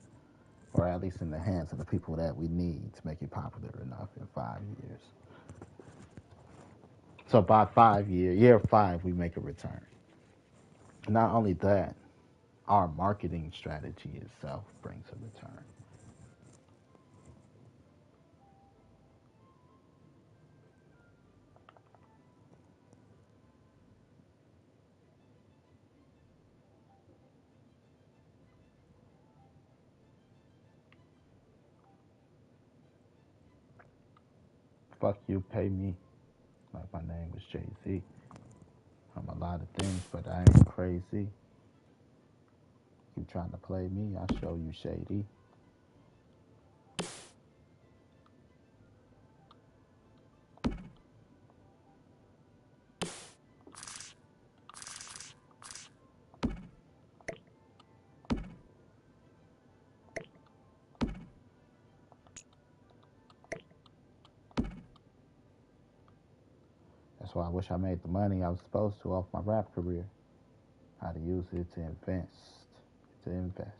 Or at least in the hands of the people that we need to make it popular enough in 5 years. So by year five, we make a return. Not only that, our marketing strategy itself brings a return. Fuck you, pay me. Like my name is Jay Z. I'm a lot of things, but I ain't crazy. You trying to play me? I show you shady. That's why I wish I made the money I was supposed to off my rap career. How to use it to invest. To invest.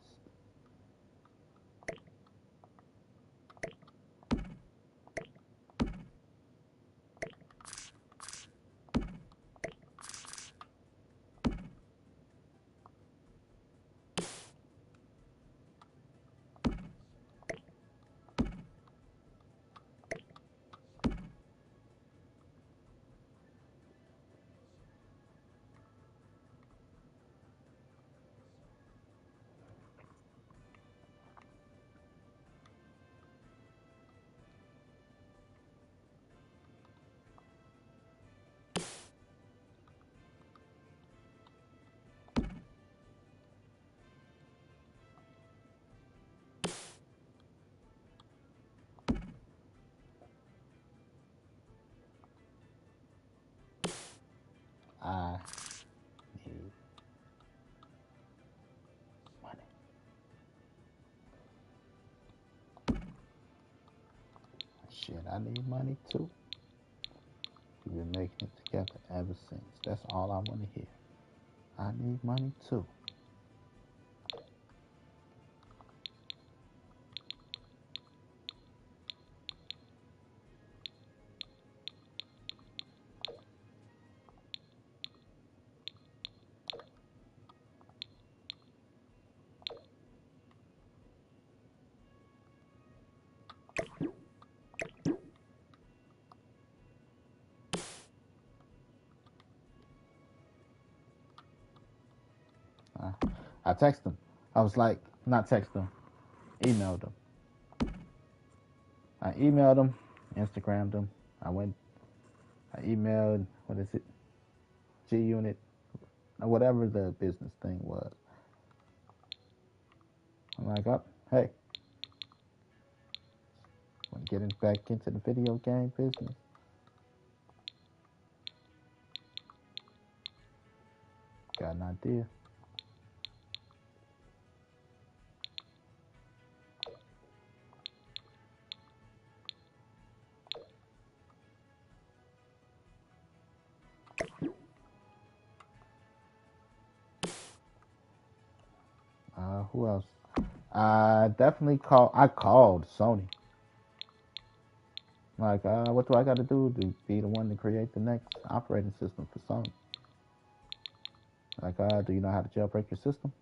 I need money. Shit, I need money too. We've been making it together ever since. That's all I want to hear. I need money too. I, I text them. I was like, not text them, emailed them. I emailed them, Instagrammed them. I emailed, what is it, G Unit, or whatever the business thing was. I'm like, oh, hey, want to get back into the video game business? Got an idea. Who else? I definitely called. I called Sony. Like, what do I got to do to be the one to create the next operating system for Sony? Like, do you know how to jailbreak your system?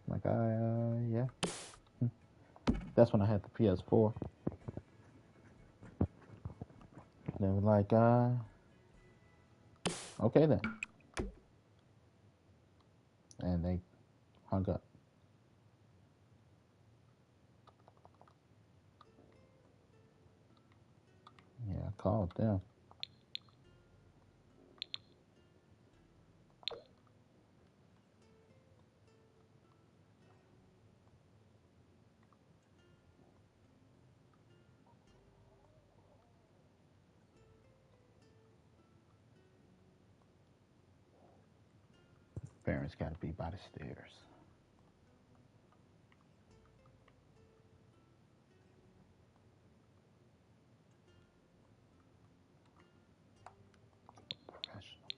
Like, yeah. That's when I had the PS4. They were like, okay then. And they hung up. Yeah, I called them. Parents got to be by the stairs. Professional.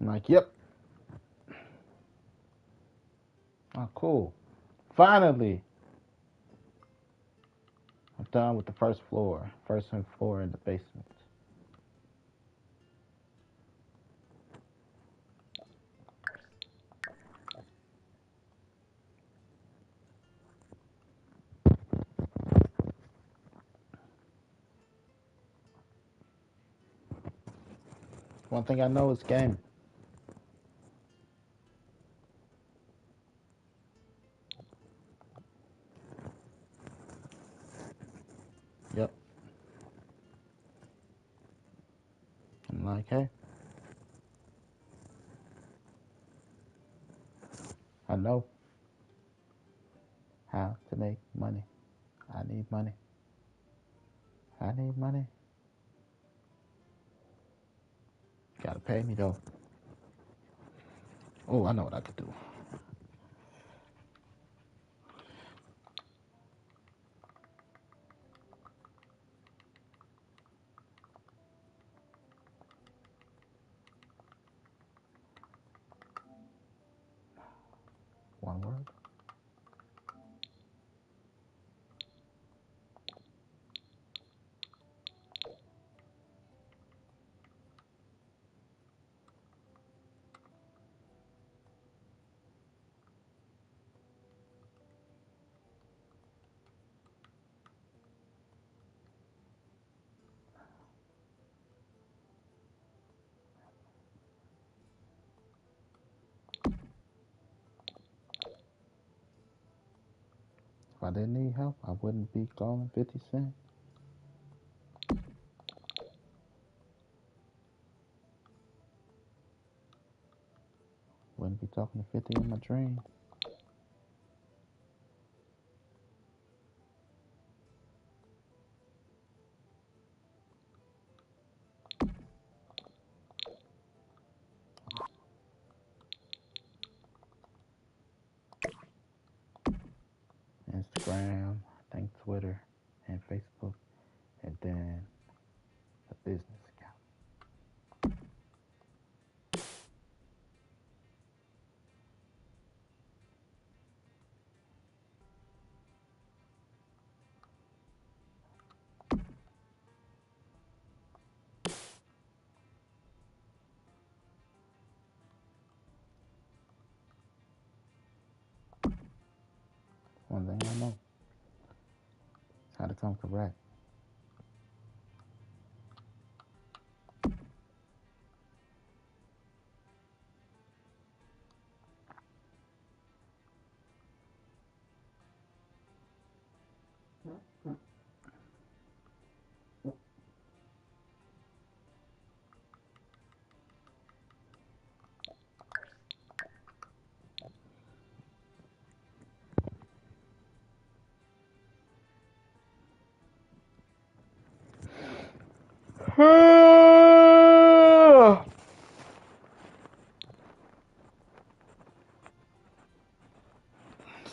like, yep. Oh, cool. Finally, I'm done with the first floor. First floor in the basement. One thing I know is gaming. Yep. I'm like, hey, I know how to make money. I need money. I need money. Gotta pay me though. Oh, I know what I could do. One word. If I didn't need help, I wouldn't be calling 50 Cent. Wouldn't be talking to 50 in my dreams. Instagram, I think Twitter, and Facebook, and then the business account. One thing I know, how to come correct.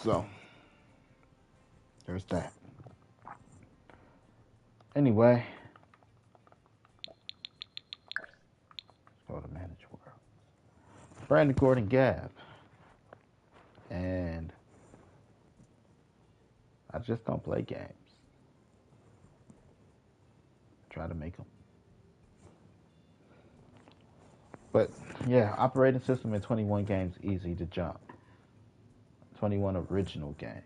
So, there's that. Anyway, let's go to Manage World. Brandon Gordon Gab. And I just don't play games. Try to make them. But yeah, operating system in 21 games easy to jump. 21 original games.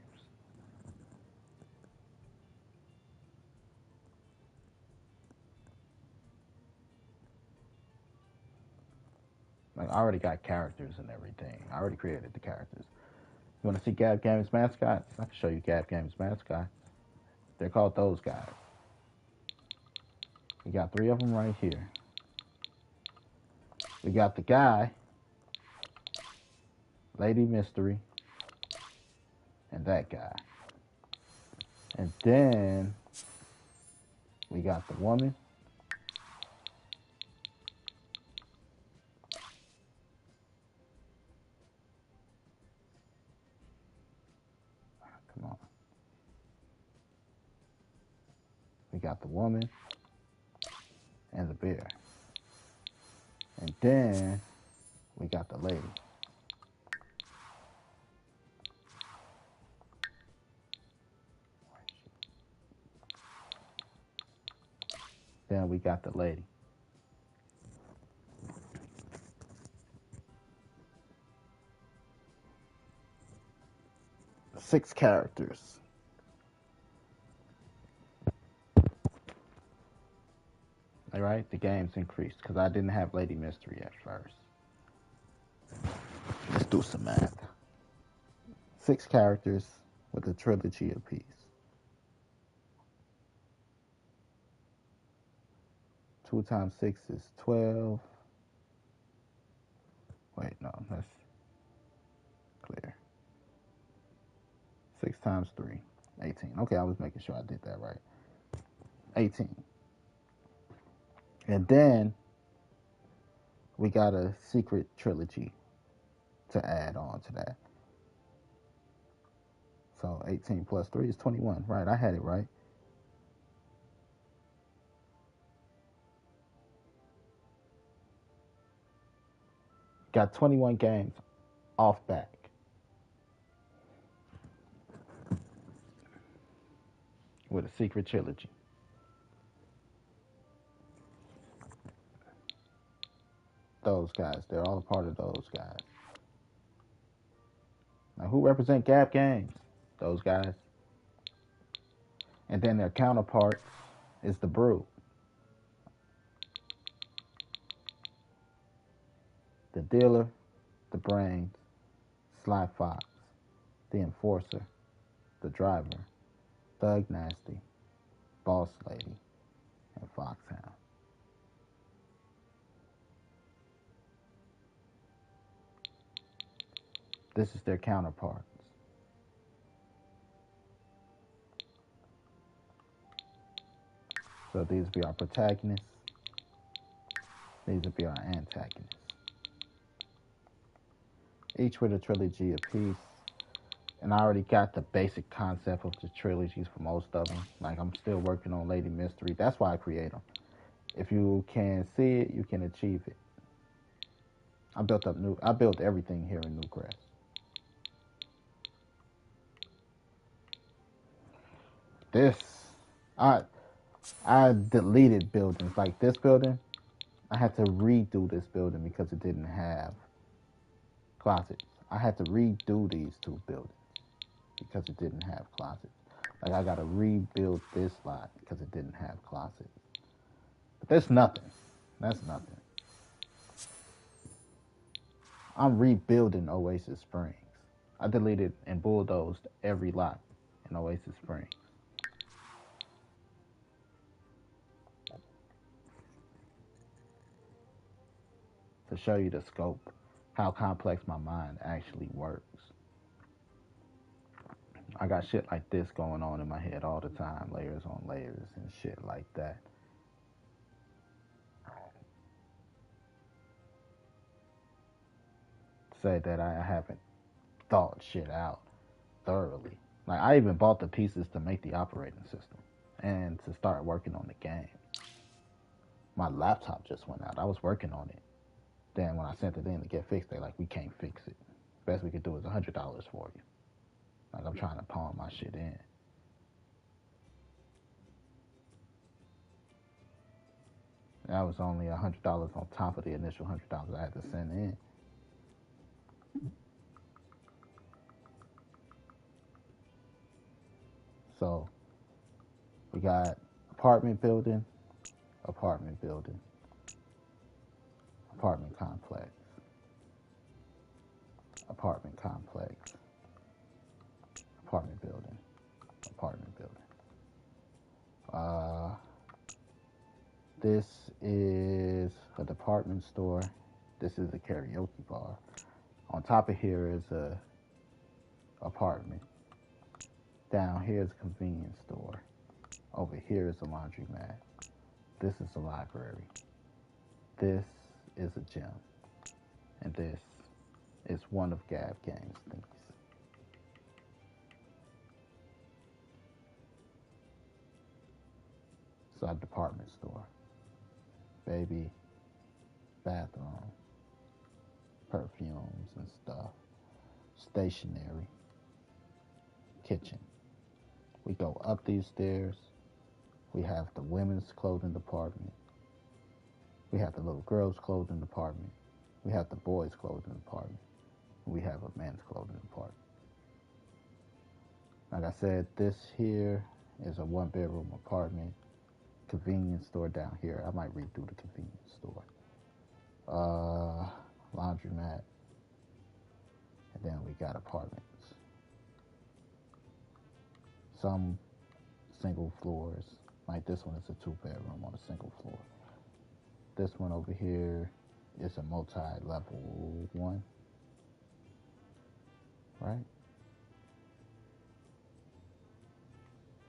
Like I already got characters and everything. I already created the characters. You want to see Gab Games mascots? I can show you Gab Games mascots. They're called those guys. We got 3 of them right here. We got the guy, Lady Mystery, and that guy. And then we got the woman. Come on. We got the woman and the bear. And then We got the lady. Then we got the lady. Six characters. All right, the game's increased because I didn't have Lady Mystery at first. Let's do some math. Six characters with a trilogy apiece. 2 times 6 is 12. Wait, no, that's clear. 6 times 3, 18. Okay, I was making sure I did that right. 18. And then we got a secret trilogy to add on to that. So 18 plus 3 is 21. Right, I had it right. Got 21 games off back. With a secret trilogy. Those guys, they're all a part of those guys. Now, who represent Gap Games? Those guys. And then their counterparts is the Brew. The Dealer, the Brains, Sly Fox, the Enforcer, the Driver, Thug Nasty, Boss Lady, and Foxhound. This is their counterparts. So these will be our protagonists. These will be our antagonists. Each with a trilogy apiece. And I already got the basic concept of the trilogies for most of them. Like, I'm still working on Lady Mystery. That's why I create them. If you can see it, you can achieve it. I built everything here in Newcrest. This, I deleted buildings. Like this building, I had to redo this building because it didn't have closets. I had to redo these two buildings because it didn't have closets. Like, I gotta rebuild this lot because it didn't have closets. But that's nothing. That's nothing. I'm rebuilding Oasis Springs. I deleted and bulldozed every lot in Oasis Springs. To show you the scope, how complex my mind actually works. I got shit like this going on in my head all the time, layers on layers and shit like that. Say that I haven't thought shit out thoroughly. Like, I even bought the pieces to make the operating system and to start working on the game. My laptop just went out. I was working on it. Then when I sent it in to get fixed, they like, we can't fix it. Best we could do is $100 for you. Like, I'm trying to pawn my shit in. That was only $100 on top of the initial $100 I had to send in. So we got apartment building, apartment building, apartment complex, apartment complex, apartment building, apartment building. This is a department store. This is a karaoke bar. On top of here is a apartment. Down here is a convenience store. Over here is a laundromat. This is a library. This is a gym. And this is one of Gab Games' things. It's a department store. Baby, bathroom, perfumes and stuff, stationery, kitchen. We go up these stairs. We have the women's clothing department. We have the little girls' clothing department. We have the boys' clothing department. We have a men's clothing department. Like I said, this here is a one-bedroom apartment. Convenience store down here. I might read through the convenience store. Laundromat. And then we got apartments. Some single floors. Like this one is a two-bedroom on a single floor. This one over here is a multi-level one. Right?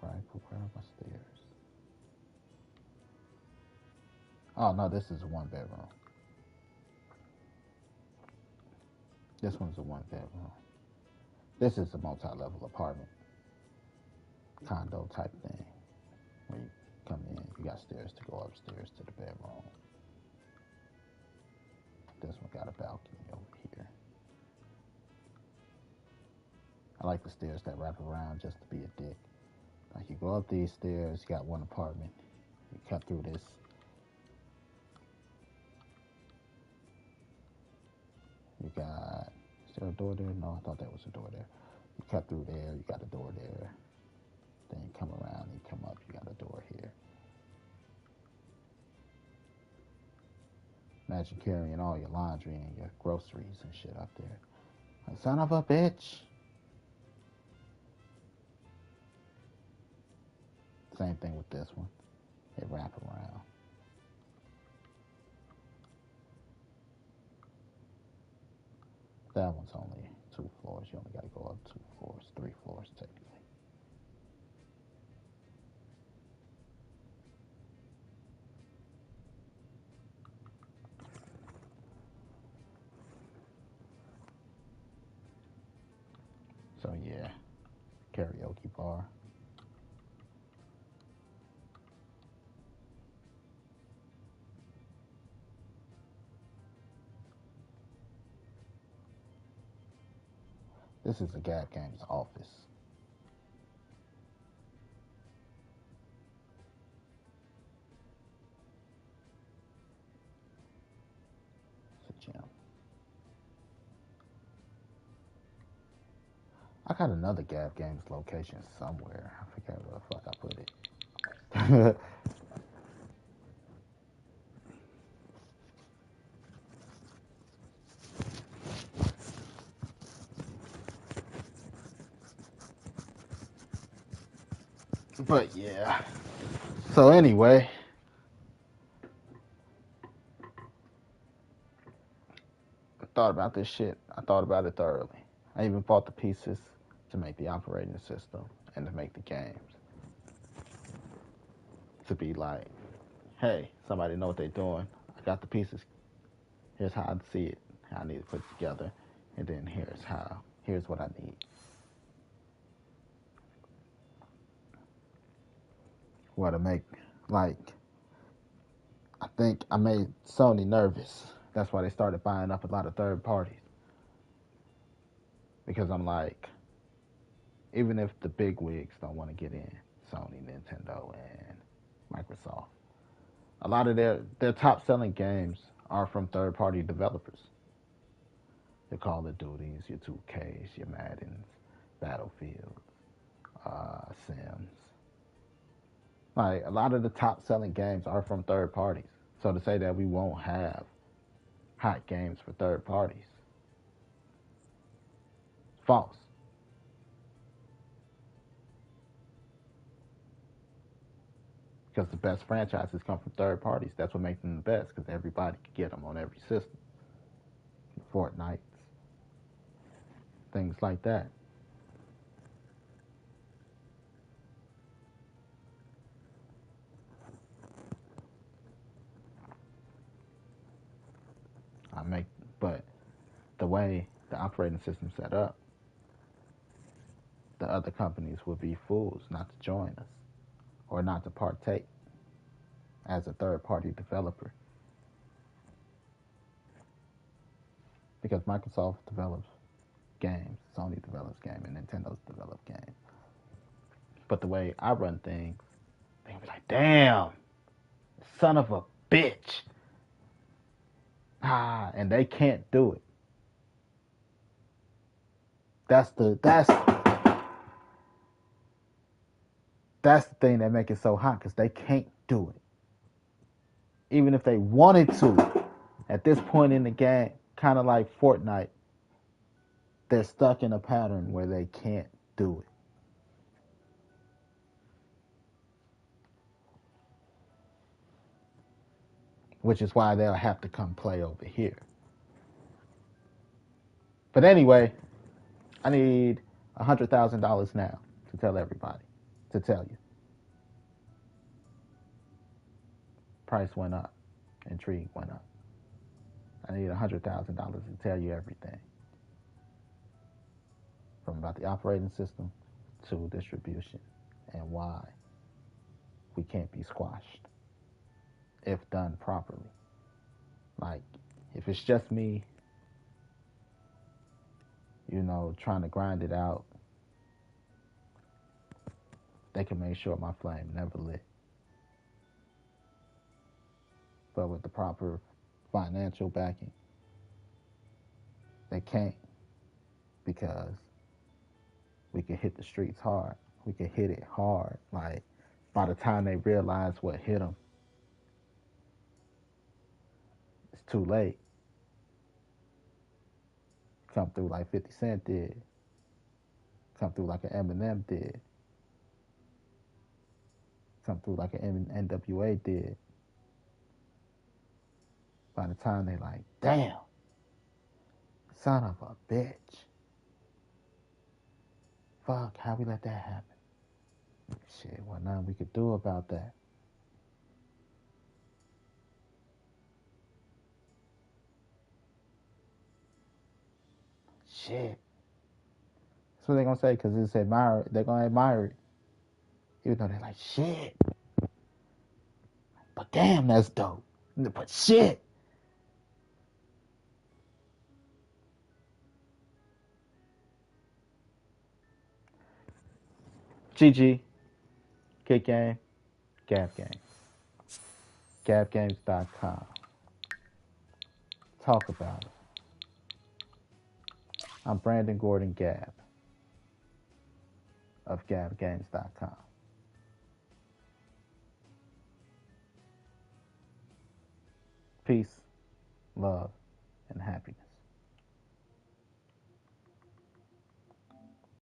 Right, but where are my stairs? Oh no, this is a one bedroom. This one's a one bedroom. This is a multi-level apartment. Condo type thing. Where you come in, you got stairs to go upstairs to the bedroom. This one got a balcony over here. I like the stairs that wrap around just to be a dick. Like you go up these stairs, you got one apartment. You cut through this. You got, is there a door there? No, I thought there was a door there. You cut through there, you got a door there. Then you come around, you come up, you got a door here. Imagine carrying all your laundry and your groceries and shit up there. Like, son of a bitch. Same thing with this one. They wrap around. That one's only 2 floors. You only got to go up 2 floors, 3 floors technically. So yeah, karaoke bar. This is the Gap Games office. It's a gym. I got another Gap Games location somewhere. I forget where the fuck I put it. But yeah. So anyway, I thought about this shit. I thought about it thoroughly. I even bought the pieces to make the operating system and to make the games. To be like, hey, somebody know what they're doing. I got the pieces. Here's how I see it, how I need to put it together, and then here's what I need. What to make, like, I think I made Sony nervous. That's why they started buying up a lot of third parties. Because I'm like, even if the big wigs don't want to get in, Sony, Nintendo, and Microsoft, a lot of their top selling games are from third party developers. Your Call of Duties, your 2Ks, your Maddens, Battlefields, Sims. Like a lot of the top selling games are from third parties. So to say that we won't have hot games for third parties, false. Because the best franchises come from third parties. That's what makes them the best. Because everybody can get them on every system. Fortnite, things like that. I make, but the way the operating system set up, the other companies would be fools not to join us or not to partake as a third party developer. because Microsoft develops games, Sony develops games, and Nintendo develops games. But the way I run things, they gonna be like, damn, son of a bitch. And they can't do it. That's the thing that make it so hot, because they can't do it. Even if they wanted to, at this point in the game, kind of like Fortnite, they're stuck in a pattern where they can't do it. Which is why they'll have to come play over here. But anyway, I need $100,000 now to tell everybody, to tell you. Price went up, intrigue went up. I need $100,000 to tell you everything. From about the operating system to distribution and why we can't be squashed if done properly. Like, if it's just me, trying to grind it out, they can make sure my flame never lit. But with the proper financial backing, they can't, because we can hit the streets hard. We can hit it hard. Like, by the time they realize what hit them, it's too late. Come through like 50 Cent did. Come through like an Eminem did. Come through like an NWA did. By the time they like, damn, son of a bitch. Fuck, how we let that happen? Shit, what nothing we could do about that. Shit. That's what they're gonna say, because it's admire. They're gonna admire it, even though they're like, shit. But damn, that's dope. But shit. GG, Kick Game, Gab Game, GabGames.com. Talk about it. I'm Brandon Gordon Gab of GabGames.com. Peace, love, and happiness.